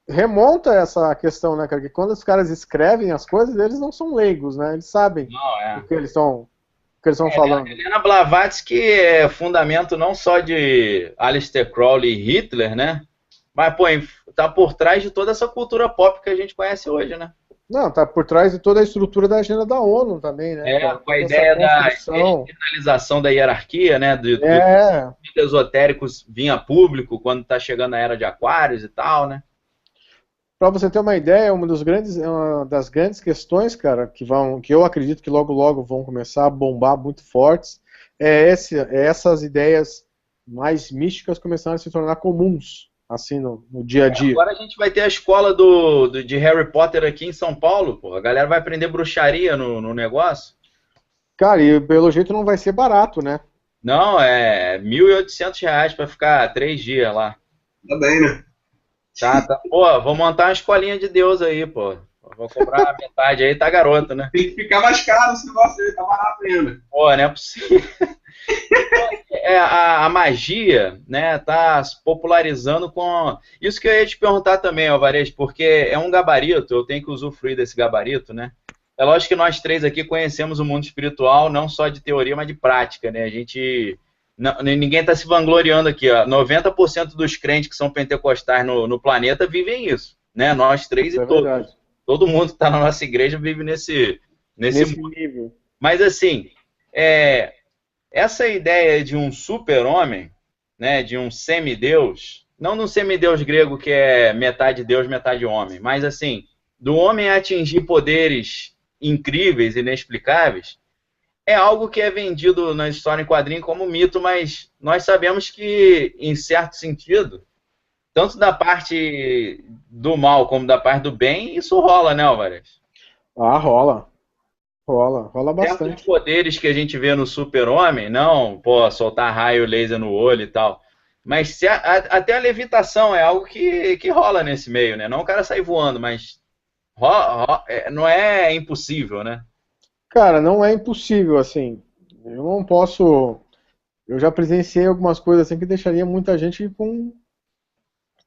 remonta a essa questão, né, cara? Que quando os caras escrevem as coisas, eles não são leigos, né? Eles sabem o que eles estão falando. Helena Blavatsky é fundamento não só de Aleister Crowley e Hitler, né? Mas, pô, tá por trás de toda essa cultura pop que a gente conhece hoje, né? Não, tá por trás de toda a estrutura da agenda da ONU também, né? Com a ideia da finalização da hierarquia, né? Do esotéricos vinha público quando tá chegando a era de Aquários e tal, né? Para você ter uma ideia, uma das grandes questões, cara, que eu acredito que logo logo vão começar a bombar muito fortes, essas ideias mais místicas começaram a se tornar comuns, assim, no dia a dia. Agora a gente vai ter a escola de Harry Potter aqui em São Paulo, pô. A galera vai aprender bruxaria no negócio. Cara, e pelo jeito não vai ser barato, né? Não, é R$ 1.800 para ficar 3 dias lá. Tá bem, né? Tá. Pô, vou montar uma escolinha de Deus aí, pô. Vou cobrar a metade aí, tá garoto, né? Tem que ficar mais caro esse negócio aí, tá barato ainda. Pô, não é possível. A magia, né, tá se popularizando com... Isso que eu ia te perguntar também, Alvarez, porque é um gabarito, eu tenho que usufruir desse gabarito, né? É lógico que nós três aqui conhecemos o mundo espiritual, não só de teoria, mas de prática, né? A gente... ninguém está se vangloriando aqui, ó. 90% dos crentes que são pentecostais no planeta vivem isso, né? Nós três e todos. Verdade. Todo mundo que está na nossa igreja vive nesse nível. Mas assim, essa ideia de um super-homem, né, de um semideus, não no semideus grego que é metade Deus, metade homem, mas assim, do homem atingir poderes incríveis, inexplicáveis, é algo que é vendido na história em quadrinho como mito, mas nós sabemos que, em certo sentido, tanto da parte do mal como da parte do bem, isso rola, né, Alvarez? Rola. Rola bastante. Tem os poderes que a gente vê no super-homem, não, pô, soltar raio laser no olho e tal. Mas até a levitação é algo que rola nesse meio, né? Não o cara sair voando, mas não é impossível, né? Cara, não é impossível, assim. Eu não posso... Eu já presenciei algumas coisas assim que deixaria muita gente com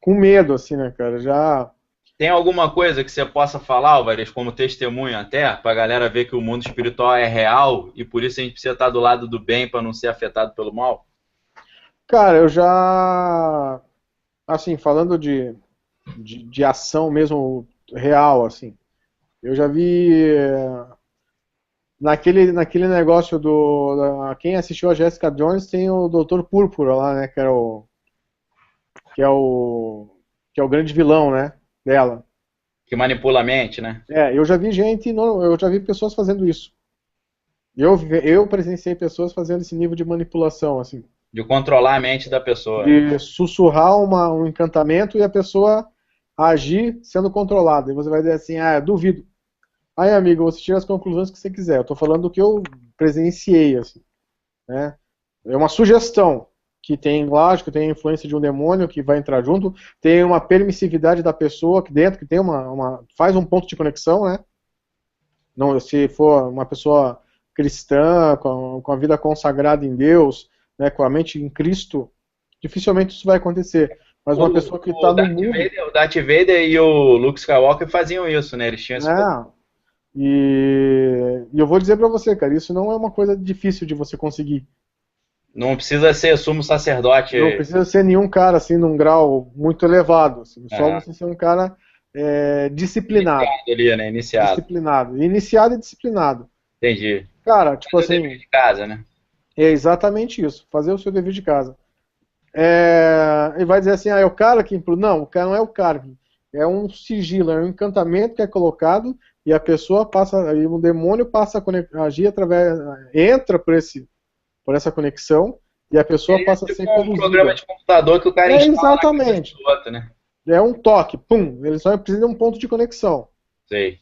medo, assim, né, cara? Já... Tem alguma coisa que você possa falar, Alvarez, como testemunho até, pra galera ver que o mundo espiritual é real e por isso a gente precisa estar do lado do bem para não ser afetado pelo mal? Cara, eu já... Assim, falando de ação mesmo real, assim, eu já vi... Naquele negócio quem assistiu a Jessica Jones tem o Dr. Púrpura lá, né? Que é o grande vilão, né? Dela. Que manipula a mente, né? Eu já vi pessoas fazendo isso. Eu presenciei pessoas fazendo esse nível de manipulação, assim. De controlar a mente da pessoa. De sussurrar um encantamento e a pessoa agir sendo controlada. E você vai dizer assim, duvido. Aí, amigo, você tira as conclusões que você quiser. Eu estou falando do que eu presenciei, assim, né? É uma sugestão que tem, lógico, tem a influência de um demônio que vai entrar junto, tem uma permissividade da pessoa aqui dentro, que tem faz um ponto de conexão, né? Não, se for uma pessoa cristã, com a vida consagrada em Deus, né, com a mente em Cristo, dificilmente isso vai acontecer. Mas uma pessoa que está no mundo... O Darth Vader e o Luke Skywalker faziam isso, né? Eles tinham esse E eu vou dizer pra você, cara, isso não é uma coisa difícil de você conseguir. Não precisa ser sumo sacerdote. Não precisa ser nenhum cara assim num grau muito elevado. Assim, só você ser um cara disciplinado. Iniciado ali, né? Iniciado. Disciplinado. Iniciado e disciplinado. Entendi. Cara, tipo fazer assim... o dever de casa, né? É exatamente isso. Fazer o seu dever de casa. Ele vai dizer assim, é o cara que... Não, o cara não é o cara. É um sigilo, é um encantamento que é colocado e a pessoa passa... E o demônio passa a agir através... Entra por essa conexão e a pessoa passa a ser conduzida. Um programa de computador que o cara instala exatamente. Outro, né? É um toque, pum, ele só precisa de um ponto de conexão. Sei.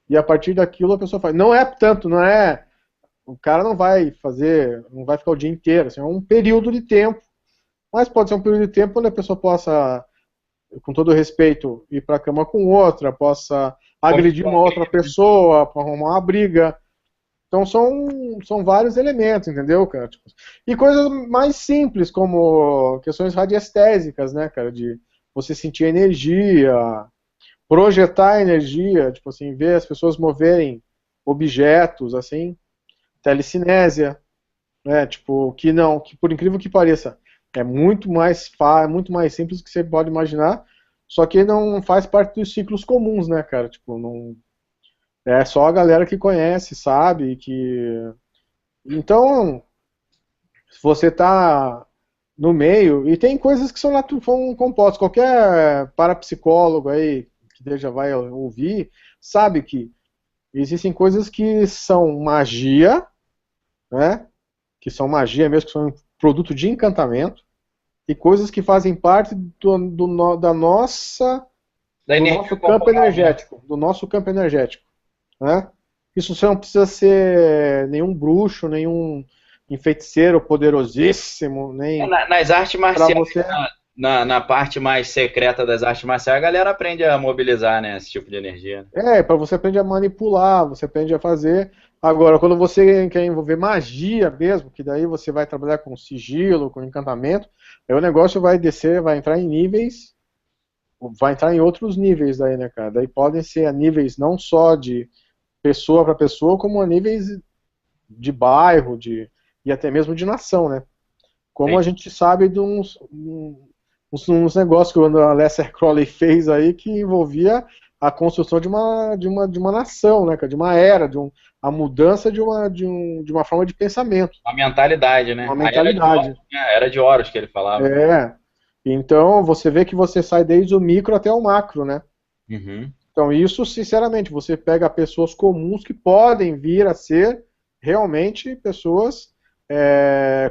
e a partir daquilo a pessoa faz. Não é tanto, não é. O cara não vai fazer, não vai ficar o dia inteiro, assim, é um período de tempo, mas pode ser um período de tempo onde a pessoa possa, com todo respeito, ir para a cama com outra, possa agredir uma outra pessoa, para arrumar uma briga. Então são vários elementos, entendeu, cara? Tipo, e coisas mais simples, como questões radiestésicas, né, cara? De você sentir energia, projetar energia, tipo assim, ver as pessoas moverem objetos, assim, telecinésia, né? Tipo, que por incrível que pareça, é muito mais simples do que você pode imaginar, só que não faz parte dos ciclos comuns, né, cara? Tipo, não é só a galera que conhece, sabe, que então, se você está no meio, e tem coisas que são compostas, qualquer parapsicólogo aí que já vai ouvir, sabe que existem coisas que são magia, né, que são magia mesmo, que são produto de encantamento, e coisas que fazem parte da nossa, do nosso campo energético, do nosso campo energético, né? Isso você não precisa ser nenhum bruxo, nenhum feiticeiro poderosíssimo, nem Nas artes para marciais, você. na parte mais secreta das artes marciais, a galera aprende a mobilizar, né, esse tipo de energia. Para você aprender a manipular, você aprende a fazer. Agora, quando você quer envolver magia mesmo, que daí você vai trabalhar com sigilo, com encantamento, aí o negócio vai descer, vai entrar em níveis, vai entrar em outros níveis daí, né, cara? Daí podem ser a níveis não só de pessoa para pessoa, como a níveis de bairro, e até mesmo de nação, né? Como Sim. a gente sabe de uns negócios que o Aleister Crowley fez aí que envolvia a construção de uma nação, né, de uma era, a mudança de uma forma de pensamento. Uma mentalidade, né? Uma mentalidade. A era de Horus que ele falava. É. Então, você vê que você sai desde o micro até o macro, né? Uhum. Então, isso, sinceramente, você pega pessoas comuns que podem vir a ser realmente pessoas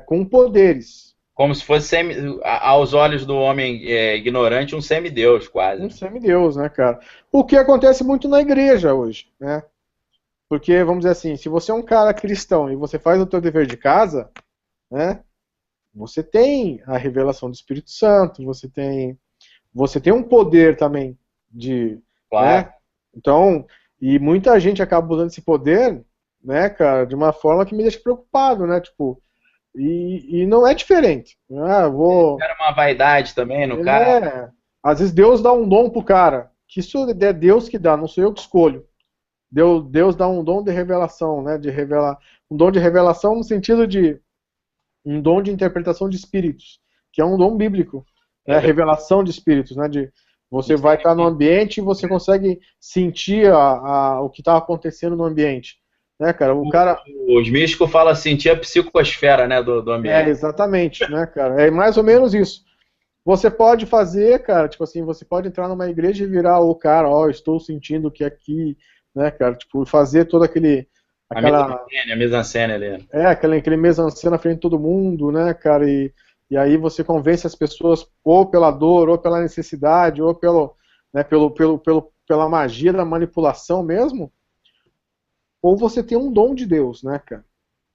com poderes. Como se fosse, aos olhos do homem ignorante, um semideus, quase. Um semideus, né, cara? O que acontece muito na igreja hoje, né? Porque, vamos dizer assim, se você é um cara cristão e você faz o teu dever de casa, né? Você tem a revelação do Espírito Santo, você tem um poder também de, Claro. né? Então, e muita gente acaba usando esse poder, né, cara, de uma forma que me deixa preocupado, né? Tipo, e não é diferente. Ah, Era uma vaidade também no cara. Às vezes Deus dá um dom pro cara, que isso é Deus que dá, não sou eu que escolho. Deus dá um dom de revelação, né? Um dom de revelação no sentido de um dom de interpretação de espíritos, que é um dom bíblico, né? Revelação de espíritos, né? De você vai estar no ambiente e você consegue sentir o que está acontecendo no ambiente, né, cara? Os místicos falam sentir a psicosfera, né, do ambiente. Exatamente, né, cara? É mais ou menos isso. Você pode fazer, cara, tipo assim, você pode entrar numa igreja e virar o cara, estou sentindo que aqui, né, cara, tipo, fazer todo aquela A mise-en-scène ali. aquele mise-en-scène na frente de todo mundo, né, cara, e aí você convence as pessoas ou pela dor, ou pela necessidade, ou pela magia da manipulação mesmo, ou você tem um dom de Deus, né, cara?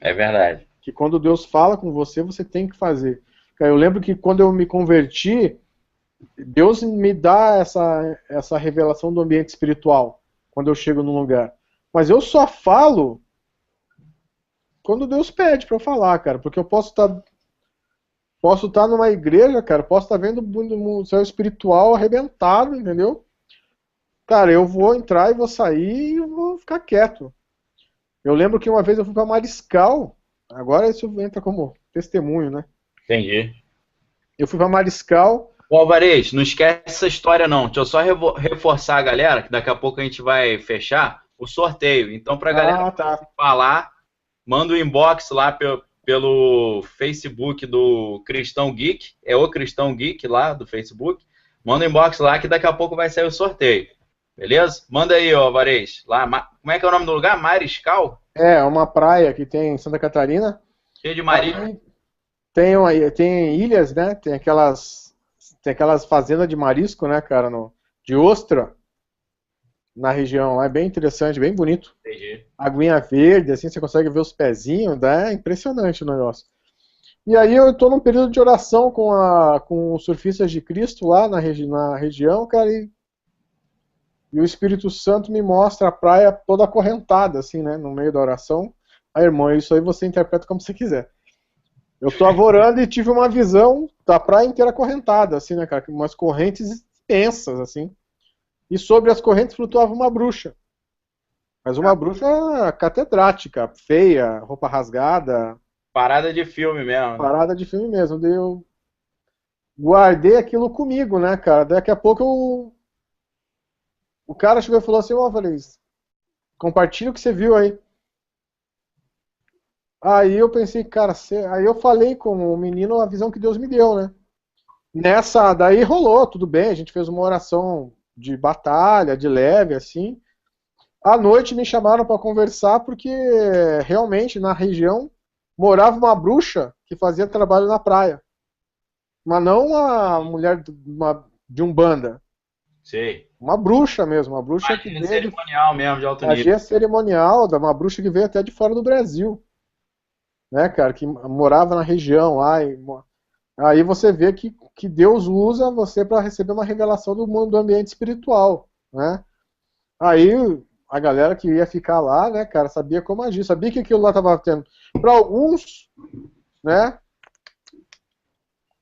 É verdade. Que quando Deus fala com você, você tem que fazer. Eu lembro que quando eu me converti, Deus me dá essa revelação do ambiente espiritual, quando eu chego num lugar. Mas eu só falo quando Deus pede para eu falar, cara, porque eu posso estar numa igreja, cara, posso estar vendo o céu espiritual arrebentado, entendeu? Cara, eu vou entrar e vou sair e vou ficar quieto. Eu lembro que uma vez eu fui para Mariscal, agora isso entra como testemunho, né? Entendi. Eu fui para Mariscal. Ô, Alvarez, não esquece essa história não. Deixa eu só reforçar a galera, que daqui a pouco a gente vai fechar o sorteio. Então, pra galera falar, manda um inbox lá pelo Facebook do Cristão Geek, é o Cristão Geek lá do Facebook. Manda um inbox lá que daqui a pouco vai sair o sorteio. Beleza? Manda aí, ó, Alvarez. Lá, como é que é o nome do lugar? Mariscal? É uma praia que tem em Santa Catarina. Cheio de marisco. Tem ilhas, né? Tem aquelas fazendas de marisco, né, cara, de ostra. na região. É bem interessante, bem bonito. Entendi. Aguinha verde, assim, você consegue ver os pezinhos, é impressionante o negócio. E aí eu estou num período de oração com os surfistas de Cristo lá na região, cara, e o Espírito Santo me mostra a praia toda acorrentada, assim, né, no meio da oração. Aí, irmão, isso aí você interpreta como você quiser. Eu estava orando e tive uma visão da praia inteira acorrentada, assim, né, cara, umas correntes imensas, assim. E sobre as correntes flutuava uma bruxa. Mas uma bruxa catedrática, feia, roupa rasgada. Parada de filme mesmo. Parada de filme mesmo. Daí eu guardei aquilo comigo, né, cara? Daqui a pouco o cara chegou e falou assim, ó, Valês, compartilha o que você viu aí. Aí eu pensei, cara, aí eu falei com o menino a visão que Deus me deu, né? Daí rolou, tudo bem, a gente fez uma oração de batalha, de leve, assim. À noite me chamaram para conversar porque realmente na região morava uma bruxa que fazia trabalho na praia. Mas não uma mulher de Umbanda. Sei. Uma bruxa mesmo, uma bruxa que veio cerimonial mesmo, de alto nível. Magia cerimonial, uma bruxa que veio até de fora do Brasil. Né, cara, que morava na região lá. Aí você vê que Deus usa você para receber uma revelação do mundo, do ambiente espiritual, né? Aí a galera que ia ficar lá, né, cara, sabia como agir, sabia que aquilo lá estava tendo. Para alguns, né,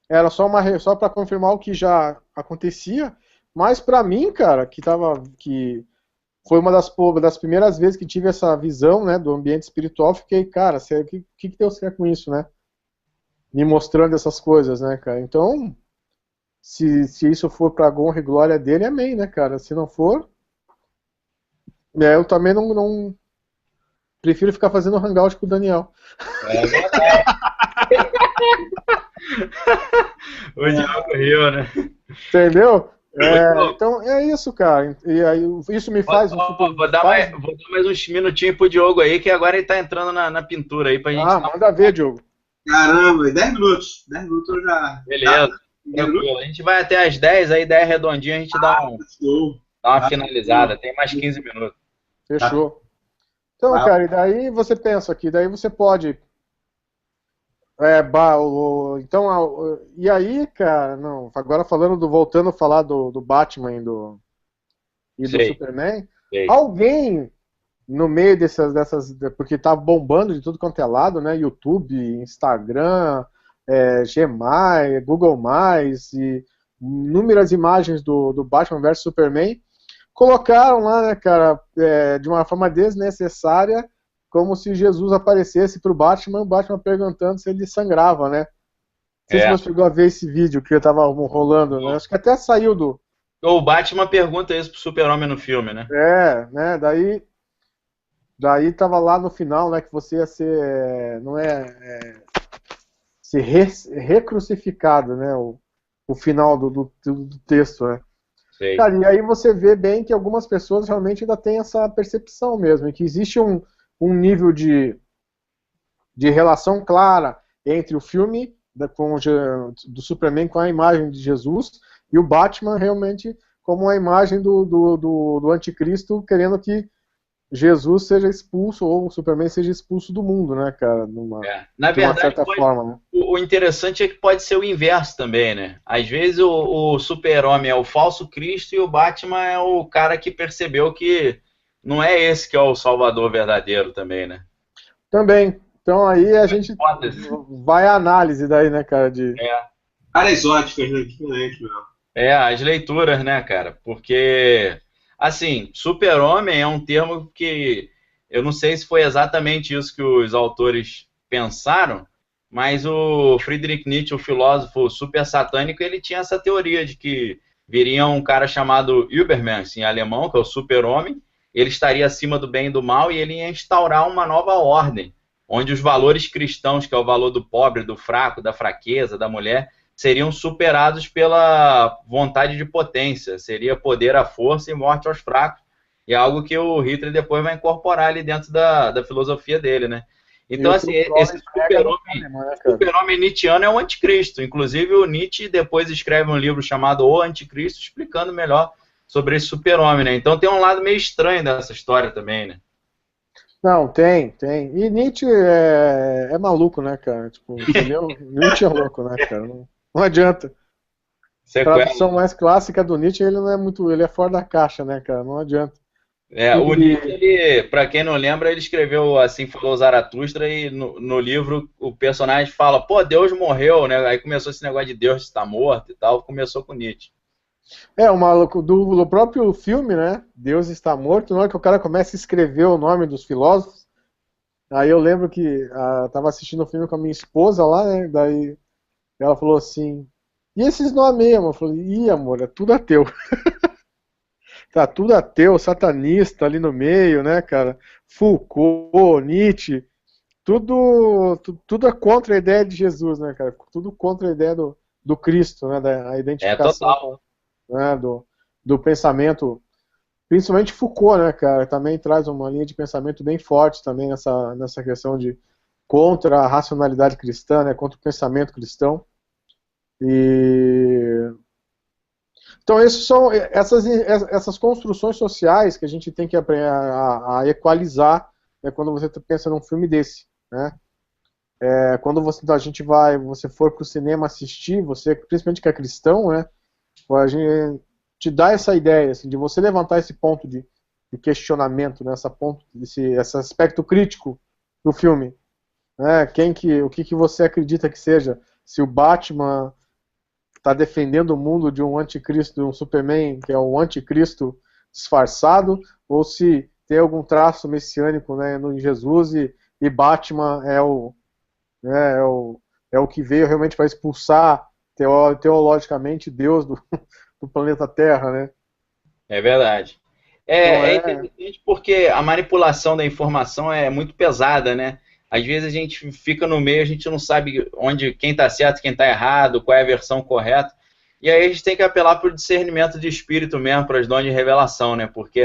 era só para confirmar o que já acontecia, mas para mim, cara, que foi uma das primeiras vezes que tive essa visão, né, do ambiente espiritual, fiquei, cara, o que Deus quer com isso, né? Me mostrando essas coisas, né, cara? Então, se isso for para a honra e glória dele, amém, né, cara? Se não for, eu também não prefiro ficar fazendo hangout com o Daniel. É verdade. O Diogo riu, né? Entendeu? Então é isso, cara. E aí, isso me faz. Vou dar mais uns minutinhos pro Diogo aí, que agora ele tá entrando na pintura aí pra gente. Manda ver, Diogo. Caramba, 10 minutos. 10 minutos eu já. Beleza. Tranquilo. A gente vai até as 10, aí 10 redondinho a gente dá uma finalizada. Tem mais 15 minutos. Fechou. Então, cara, e daí você pensa aqui, daí você pode. E aí, cara, não, agora voltando a falar do Batman e do Superman, alguém no meio dessas, porque tá bombando de tudo quanto é lado, né, YouTube, Instagram, Gmail, Google+, e inúmeras imagens do Batman vs Superman, colocaram lá, né, cara, de uma forma desnecessária, como se Jesus aparecesse pro Batman, o Batman perguntando se ele sangrava, né? Não sei se você chegou a ver esse vídeo que eu tava rolando, né? Acho que até saiu do... O Batman pergunta isso pro Super-Homem no filme, né? Né? Daí tava lá no final, né, que você ia ser... ser recrucificado, né? O final do texto, né? Sei. Cara, e aí você vê bem que algumas pessoas realmente ainda têm essa percepção mesmo, e que existe um nível de relação clara entre o filme do Superman com a imagem de Jesus e o Batman realmente como a imagem do anticristo, querendo que Jesus seja expulso ou o Superman seja expulso do mundo, né, cara? Na verdade, uma certa forma, né? O interessante é que pode ser o inverso também, né? Às vezes o Super-Homem é o falso Cristo e o Batman é o cara que percebeu que não é esse que é o Salvador verdadeiro também, né? Também. Então aí a gente vai à análise daí, né, cara? Áreas óticas, né? Diferente, meu. As leituras, né, cara? Porque, assim, Super-Homem é um termo que eu não sei se foi exatamente isso que os autores pensaram, mas o Friedrich Nietzsche, o filósofo super satânico, ele tinha essa teoria de que viria um cara chamado Übermensch, em alemão, que é o Super-Homem, ele estaria acima do bem e do mal e ele ia instaurar uma nova ordem, onde os valores cristãos, que é o valor do pobre, do fraco, da fraqueza, da mulher, seriam superados pela vontade de potência. Seria poder à força e morte aos fracos. E é algo que o Hitler depois vai incorporar ali dentro da filosofia dele, né? Então, assim, esse super-homem nietzschiano é o anticristo. Inclusive, o Nietzsche depois escreve um livro chamado O Anticristo, explicando melhor sobre esse super-homem, né? Então tem um lado meio estranho dessa história também, né? Não, tem, tem. E Nietzsche é maluco, né, cara? Tipo, entendeu? Nietzsche é louco, né, cara? Não adianta. Sequela. Tradução mais clássica do Nietzsche, ele não é muito, ele é fora da caixa, né, cara? Não adianta. É, o Nietzsche, E ele, para quem não lembra, ele escreveu Assim Falou Zaratustra e no livro o personagem fala, pô, Deus morreu, né? Aí começou esse negócio de Deus estar morto e tal, começou com Nietzsche. o maluco do próprio filme, né? Deus está morto, na hora que o cara começa a escrever o nome dos filósofos. Aí eu lembro que tava assistindo o filme com a minha esposa lá, né? Daí ela falou assim: e esses nomes aí, amor? Eu falei: ih, amor, é tudo ateu. Tá tudo ateu, satanista ali no meio, né, cara? Foucault, Nietzsche, tudo é contra a ideia de Jesus, né, cara? Tudo contra a ideia do Cristo, né? Da É identificação, total. né, do pensamento. Principalmente Foucault, né, cara? Também traz uma linha de pensamento bem forte também nessa questão de contra a racionalidade cristã, né? Contra o pensamento cristão. E então, esses são essas construções sociais que a gente tem que aprender a equalizar, né, quando você pensa num filme desse, né? Quando você for para o cinema assistir, você, principalmente que é cristão, né? A gente te dá essa ideia assim, de você levantar esse ponto de questionamento, né, esse aspecto crítico do filme, né? O que você acredita que seja? Se o Batman está defendendo o mundo de um anticristo, de um Superman que é um anticristo disfarçado, ou se tem algum traço messiânico, né, no Jesus e Batman né, é o que veio realmente para expulsar teologicamente Deus do planeta Terra, né? É verdade. Então É interessante porque a manipulação da informação é muito pesada, né? Às vezes a gente fica no meio, a gente não sabe onde quem está certo, quem está errado, qual é a versão correta. E aí a gente tem que apelar para o discernimento de espírito mesmo, para as dons de revelação, né? Porque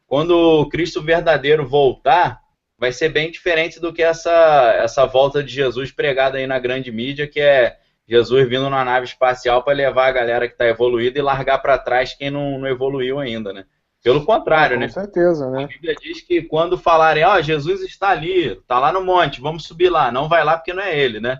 quando o Cristo verdadeiro voltar, vai ser bem diferente do que essa volta de Jesus pregada aí na grande mídia, que é Jesus vindo numa nave espacial para levar a galera que está evoluída e largar para trás quem não evoluiu ainda, né? Pelo contrário, com né? certeza, A né? Bíblia diz que quando falarem, ó, Jesus está ali, está lá no monte, vamos subir lá. Não vai lá porque não é ele, né?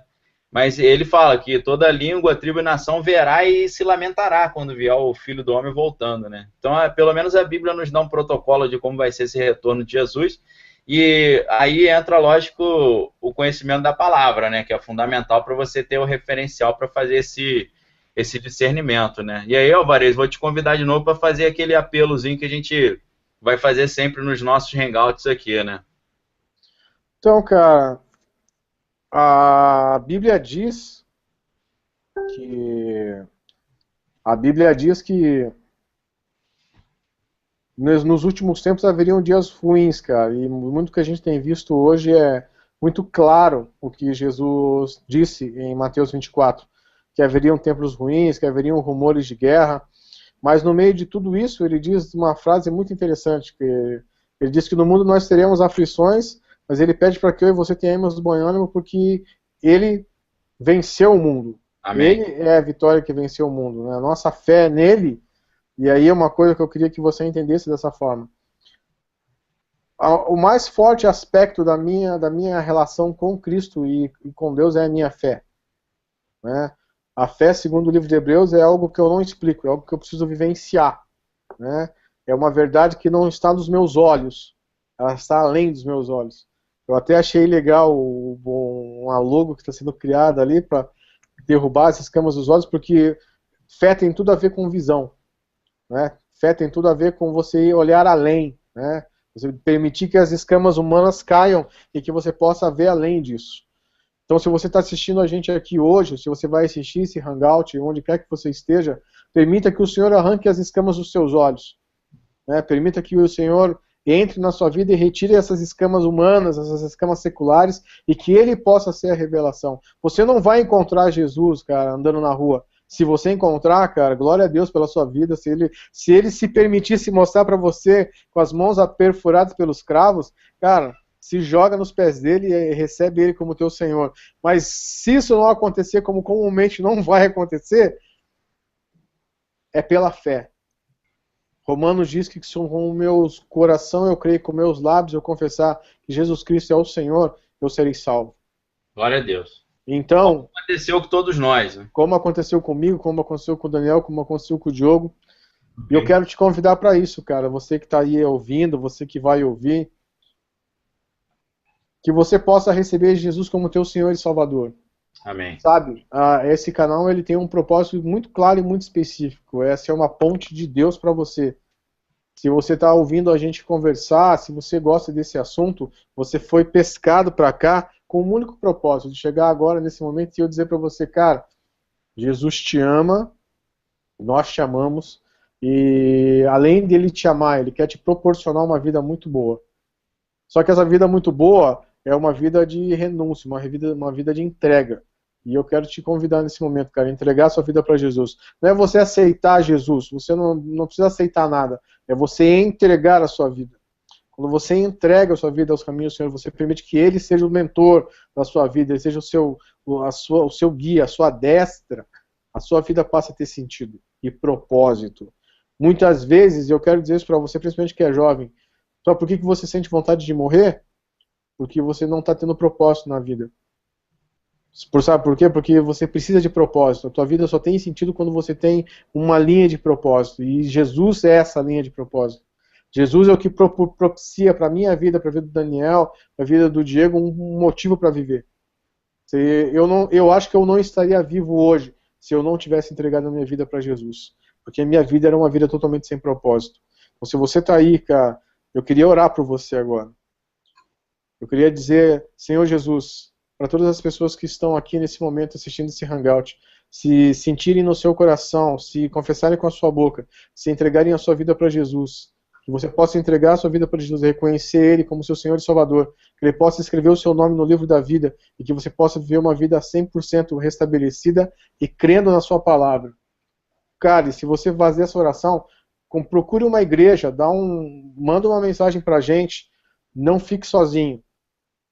Mas ele fala que toda língua, tribo e nação verá e se lamentará quando vier o Filho do Homem voltando, né? Então, pelo menos a Bíblia nos dá um protocolo de como vai ser esse retorno de Jesus. E aí entra, lógico, o conhecimento da palavra, né? Que é fundamental para você ter o referencial para fazer esse discernimento, né? E aí, Alvarez, vou te convidar de novo para fazer aquele apelozinho que a gente vai fazer sempre nos nossos hangouts aqui, né? Então, cara, a Bíblia diz que a Bíblia diz que nos últimos tempos haveriam dias ruins, cara, e muito que a gente tem visto hoje é muito claro o que Jesus disse em Mateus 24, que haveriam tempos ruins, que haveriam rumores de guerra, mas no meio de tudo isso ele diz uma frase muito interessante, que ele diz que no mundo nós teremos aflições, mas ele pede para que eu e você tenhamos bom ânimo porque ele venceu o mundo. Amém. Ele é a vitória que venceu o mundo, né? A nossa fé nele. E aí é uma coisa que eu queria que você entendesse dessa forma. O mais forte aspecto da minha relação com Cristo e com Deus é a minha fé, né? A fé, segundo o livro de Hebreus, é algo que eu não explico, é algo que eu preciso vivenciar, né? É uma verdade que não está nos meus olhos, ela está além dos meus olhos. Eu até achei legal uma logo que está sendo criada ali para derrubar as escamas dos olhos, porque fé tem tudo a ver com visão. Né? Fé tem tudo a ver com você olhar além, né? Você permitir que as escamas humanas caiam e que você possa ver além disso. Então, se você está assistindo a gente aqui hoje, se você vai assistir esse hangout, onde quer que você esteja, permita que o Senhor arranque as escamas dos seus olhos. Né? Permita que o Senhor entre na sua vida e retire essas escamas humanas, essas escamas seculares, e que Ele possa ser a revelação. Você não vai encontrar Jesus, cara, andando na rua. Se você encontrar, cara, glória a Deus pela sua vida, se ele se permitisse mostrar para você com as mãos perfuradas pelos cravos, cara, se joga nos pés dele e recebe ele como teu Senhor. Mas se isso não acontecer, como comumente não vai acontecer, é pela fé. Romanos diz que com o meu coração eu creio, com meus lábios eu confessar que Jesus Cristo é o Senhor, eu serei salvo. Glória a Deus. Então, Como aconteceu com todos nós, né? como aconteceu comigo, como aconteceu com o Daniel, como aconteceu com o Diogo, e eu quero te convidar para isso, cara. Você que está aí ouvindo, você que vai ouvir, que você possa receber Jesus como teu Senhor e Salvador. Amém. Sabe, esse canal ele tem um propósito muito claro e muito específico. Essa é uma ponte de Deus para você. Se você está ouvindo a gente conversar, se você gosta desse assunto, você foi pescado para cá com o único propósito de chegar agora nesse momento e eu dizer para você, cara, Jesus te ama, nós te amamos, e além dele te amar, ele quer te proporcionar uma vida muito boa. Só que essa vida muito boa é uma vida de renúncia, uma vida de entrega. E eu quero te convidar nesse momento, cara, entregar a sua vida para Jesus. Não é você aceitar Jesus, você não precisa aceitar nada. É você entregar a sua vida. Quando você entrega a sua vida aos caminhos do Senhor, você permite que Ele seja o mentor da sua vida, Ele seja o seu guia, a sua destra, a sua vida passa a ter sentido e propósito. Muitas vezes, eu quero dizer isso para você, principalmente que é jovem, só por que você sente vontade de morrer? Porque você não está tendo propósito na vida. Sabe por quê? Porque você precisa de propósito. A tua vida só tem sentido quando você tem uma linha de propósito. E Jesus é essa linha de propósito. Jesus é o que propicia para a minha vida, para a vida do Daniel, para a vida do Diego, um motivo para viver. Eu acho que eu não estaria vivo hoje se eu não tivesse entregado a minha vida para Jesus. Porque a minha vida era uma vida totalmente sem propósito. Então, se você está aí, cara, eu queria orar por você agora. Eu queria dizer, Senhor Jesus, para todas as pessoas que estão aqui nesse momento assistindo esse Hangout, se sentirem no seu coração, se confessarem com a sua boca, se entregarem a sua vida para Jesus, que você possa entregar a sua vida para Jesus, reconhecer Ele como seu Senhor e Salvador, que Ele possa escrever o seu nome no livro da vida e que você possa viver uma vida 100% restabelecida e crendo na sua palavra. Cara, e se você fazer essa oração, procure uma igreja, manda uma mensagem para a gente, não fique sozinho,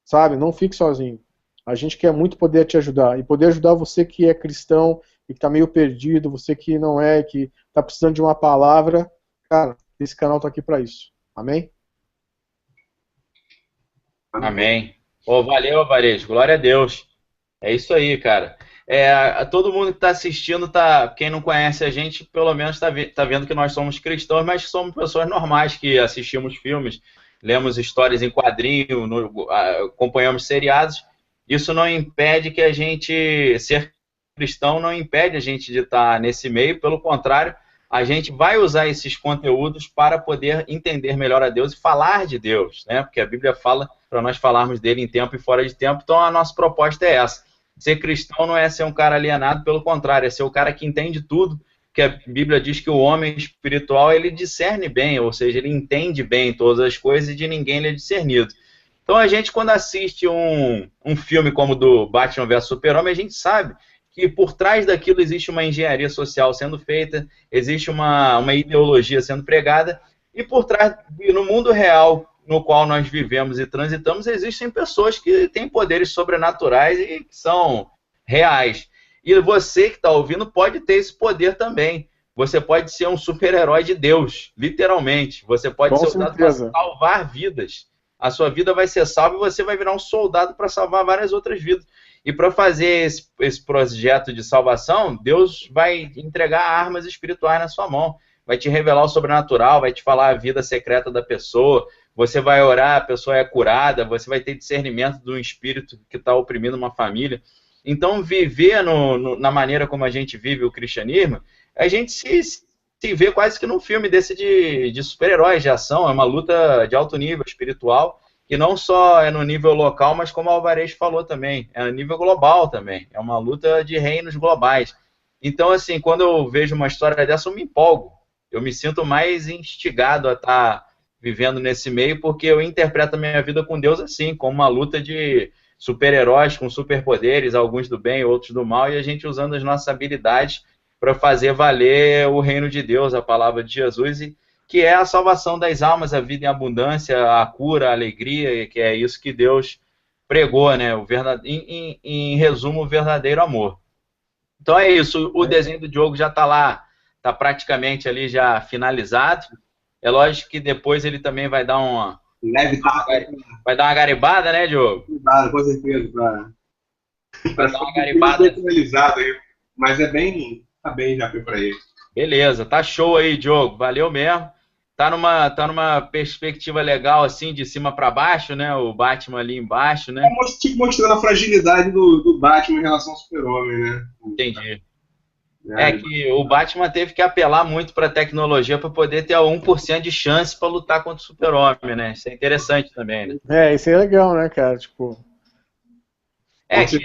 sabe? Não fique sozinho. A gente quer muito poder te ajudar, e poder ajudar você que é cristão, e que está meio perdido, você que não é, que está precisando de uma palavra, cara, esse canal está aqui para isso. Amém? Amém. Oh, valeu, Varejo. Glória a Deus. É isso aí, cara. Todo mundo que está assistindo, quem não conhece a gente, pelo menos tá vendo que nós somos cristãos, mas somos pessoas normais que assistimos filmes, lemos histórias em quadrinho, acompanhamos seriados. Isso não impede que a gente, ser cristão, não impede a gente de estar nesse meio, pelo contrário, a gente vai usar esses conteúdos para poder entender melhor a Deus e falar de Deus, né? Porque a Bíblia fala para nós falarmos dele em tempo e fora de tempo, então a nossa proposta é essa. Ser cristão não é ser um cara alienado, pelo contrário, é ser o cara que entende tudo, que a Bíblia diz que o homem espiritual, ele discerne bem, ou seja, ele entende bem todas as coisas e de ninguém ele é discernido. Então a gente, quando assiste um filme como o do Batman vs Super-Homem, a gente sabe que por trás daquilo existe uma engenharia social sendo feita, existe uma ideologia sendo pregada, e por trás, no mundo real no qual nós vivemos e transitamos, existem pessoas que têm poderes sobrenaturais e que são reais. E você que está ouvindo pode ter esse poder também. Você pode ser um super-herói de Deus, literalmente. Você pode ser usado para salvar vidas. A sua vida vai ser salva e você vai virar um soldado para salvar várias outras vidas. E para fazer esse projeto de salvação, Deus vai entregar armas espirituais na sua mão. Vai te revelar o sobrenatural, vai te falar a vida secreta da pessoa. Você vai orar, a pessoa é curada, você vai ter discernimento do espírito que está oprimindo uma família. Então, viver na maneira como a gente vive o cristianismo, a gente se vê quase que num filme desse de super-heróis, de ação. É uma luta de alto nível espiritual, que não só é no nível local, mas como o Alvarez falou também, é no nível global também. É uma luta de reinos globais. Então, assim, quando eu vejo uma história dessa, eu me empolgo. Eu me sinto mais instigado a estar vivendo nesse meio, porque eu interpreto a minha vida com Deus assim, como uma luta de super-heróis com superpoderes, alguns do bem, outros do mal, e a gente usando as nossas habilidades para fazer valer o reino de Deus, a palavra de Jesus, que é a salvação das almas, a vida em abundância, a cura, a alegria, que é isso que Deus pregou, né? Em resumo, o verdadeiro amor. Então é isso, o desenho do Diogo já está lá tá praticamente ali já finalizado. É lógico que depois ele também vai dar Leve tá, vai dar uma garibada, né, Diogo? com certeza, Vai para dar ficar uma bem garibada. finalizado aí. Mas tá bem já para ele. Beleza, tá show aí, Diogo. Valeu mesmo. Tá numa perspectiva legal, assim, de cima para baixo, né? O Batman ali embaixo, né? Tipo, mostrando a fragilidade do Batman em relação ao Super-Homem, né? Entendi. É É, que o Batman teve que apelar muito para a tecnologia para poder ter a 1% de chance para lutar contra o Super-Homem, né? Isso é interessante também, né? Isso aí é legal, né, cara? Tipo, É que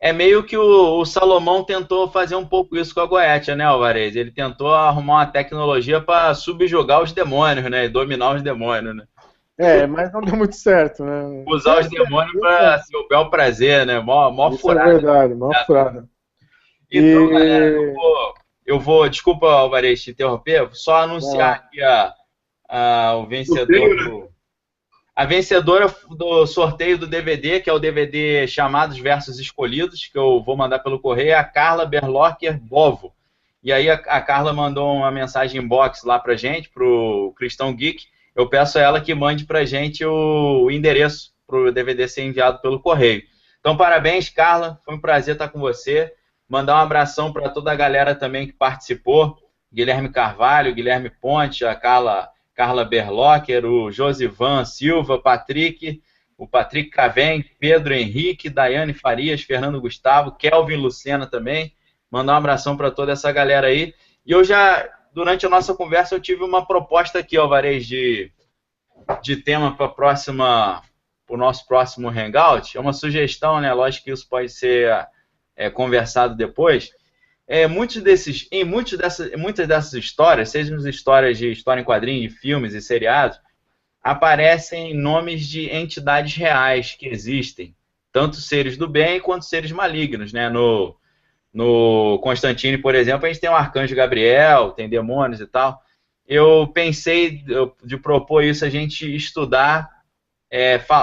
é meio que o Salomão tentou fazer um pouco isso com a Goetia, né, Alvarez? Ele tentou arrumar uma tecnologia para subjugar os demônios, né? E dominar os demônios, né? mas não deu muito certo, né? Usar os demônios para seu bel prazer, né? Mó Isso é furada. verdade, mal furada. Então, galera, eu E. vou, eu vou, desculpa, Alvarez, te interromper, só Vai anunciar lá. aqui o vencedor sorteio, né? a vencedora do sorteio do DVD, que é o DVD Chamados versus Escolhidos, que eu vou mandar pelo correio, é a Carla Berlocker Bovo. E aí a Carla mandou uma mensagem inbox lá pra gente, pro Cristão Geek. Eu peço a ela que mande pra gente o endereço pro DVD ser enviado pelo correio. Então, parabéns, Carla. Foi um prazer estar com você. Mandar um abração para toda a galera também que participou. Guilherme Carvalho, Guilherme Ponte, a Carla Berlocker, o Josivan Silva, o Patrick Cravem, Pedro Henrique, Daiane Farias, Fernando Gustavo, Kelvin Lucena também. Mandar um abração para toda essa galera aí. E eu já, durante a nossa conversa, eu tive uma proposta aqui, Alvarez, de tema para o nosso próximo Hangout. É uma sugestão, né? Lógico que isso pode ser conversado depois. Muitas dessas histórias, sejam histórias de história em quadrinhos, de filmes e seriados, aparecem nomes de entidades reais que existem, tanto seres do bem quanto seres malignos, né? No Constantine, por exemplo, a gente tem o Arcanjo Gabriel, tem demônios e tal. Eu pensei de propor isso, a gente estudar,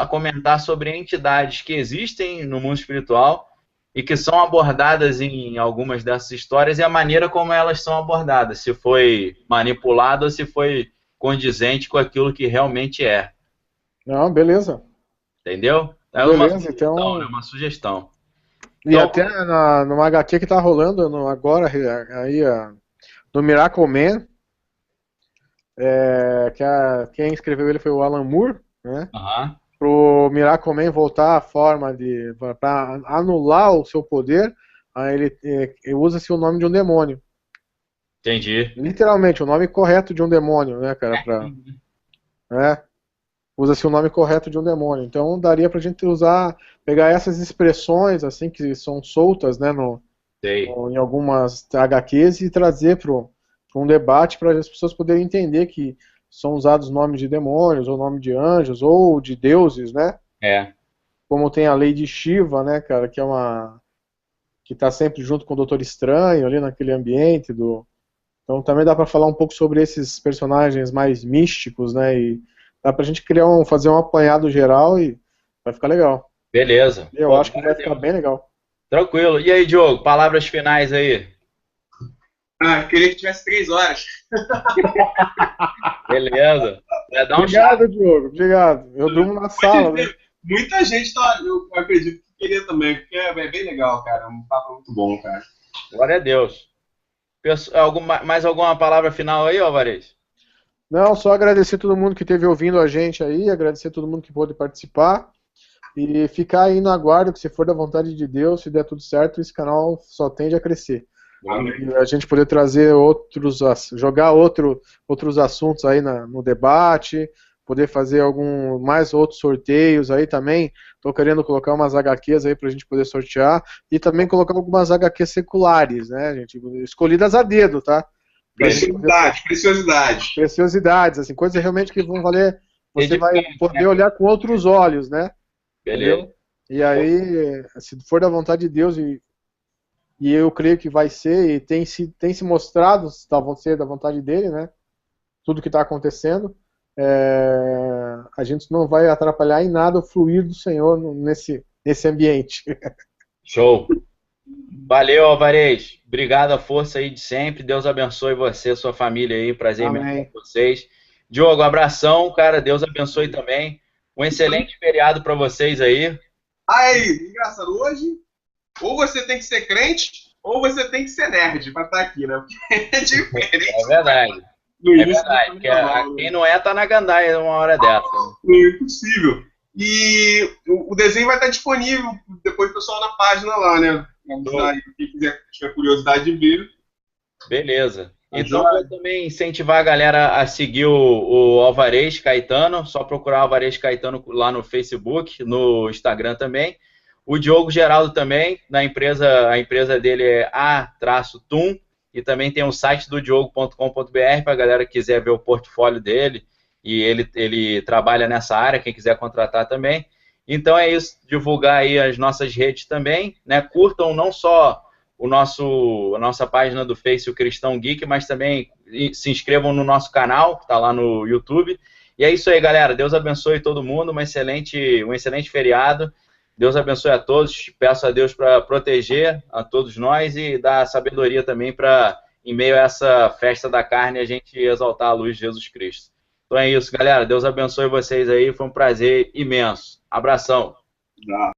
comentar sobre entidades que existem no mundo espiritual e que são abordadas em algumas dessas histórias e a maneira como elas são abordadas, se foi manipulado ou se foi condizente com aquilo que realmente é. Não, beleza. Entendeu? É uma Beleza, sugestão, né? então. Uma sugestão. E Então, até numa HQ que tá rolando agora, aí, no Miracle Man, quem escreveu ele foi o Alan Moore, né? aham, Pro Miracle Man voltar à forma para anular o seu poder, aí ele usa-se o nome de um demônio. entendi. Literalmente, o nome correto de um demônio, né, cara? Né? Usa-se o nome correto de um demônio. Então daria pra gente pegar essas expressões assim que são soltas, né, Sei. em algumas HQs e trazer para um debate para as pessoas poderem entender que são usados nomes de demônios, ou nome de anjos, ou de deuses, né? É. Como tem a lei de Shiva, né, cara, que está sempre junto com o Doutor Estranho ali naquele ambiente Então também dá para falar um pouco sobre esses personagens mais místicos, né? E dá pra gente fazer um apanhado geral e vai ficar legal. Beleza. Eu Pô, acho que vai ficar bem legal. tranquilo. E aí, Diogo, palavras finais aí? Queria que tivesse 3 horas. Beleza. Dar um Obrigado, Diogo. Obrigado. Eu durmo na sala, né? Muita gente eu acredito que queria também, porque é bem legal, cara. É um papo muito bom, cara. Glória a Deus. Mais alguma palavra final aí, Alvarez? Não, só agradecer todo mundo que esteve ouvindo a gente aí, agradecer todo mundo que pôde participar e ficar aí no aguardo que se for da vontade de Deus, se der tudo certo, esse canal só tende a crescer. E a gente poder trazer jogar outros assuntos aí no debate, poder fazer mais outros sorteios aí também. Estou querendo colocar umas HQs aí para a gente poder sortear e também colocar algumas HQs seculares, né, gente? Escolhidas a dedo, tá? Preciosidades, assim, coisas realmente que vão valer. Você vai poder olhar com outros olhos, né? Beleza. Entendeu? E aí, se for da vontade de Deus, e eu creio que vai ser, e tem se mostrado ser da vontade dele, né? Tudo que está acontecendo, a gente não vai atrapalhar em nada o fluir do Senhor nesse ambiente. Show. Valeu, Alvarez. Obrigado, a força aí de sempre. Deus abençoe você, sua família aí. Prazer imenso Amém. com vocês. Diogo, abração, cara. Deus abençoe também. Um excelente feriado para vocês aí. Aí, engraçado, hoje, ou você tem que ser crente, ou você tem que ser nerd pra estar aqui, né? Porque é diferente É verdade. no É início do verdade. Porque carnaval, quem né? não é, tá na gandaia uma hora dessa. É impossível. E o desenho vai estar disponível depois, pessoal, na página lá, né? Quem quiser, tiver curiosidade de ver. Beleza. Tá Então, joia? vou também incentivar a galera a seguir o Alvarez Caetano, só procurar o Alvarez Caetano lá no Facebook, no Instagram também. O Diogo Geraldo também, a empresa dele é a-tum, e também tem o site do diogo.com.br para a galera que quiser ver o portfólio dele, e ele trabalha nessa área, quem quiser contratar também. Então é isso, divulgar aí as nossas redes também, né? Curtam não só a nossa página do Face, o Cristão Geek, mas também se inscrevam no nosso canal, que está lá no YouTube. E é isso aí, galera. Deus abençoe todo mundo, um excelente feriado. Deus abençoe a todos. Peço a Deus para proteger a todos nós e dar sabedoria também para, em meio a essa festa da carne, a gente exaltar a luz de Jesus Cristo. Então é isso, galera. Deus abençoe vocês aí. Foi um prazer imenso. Abração. Dá.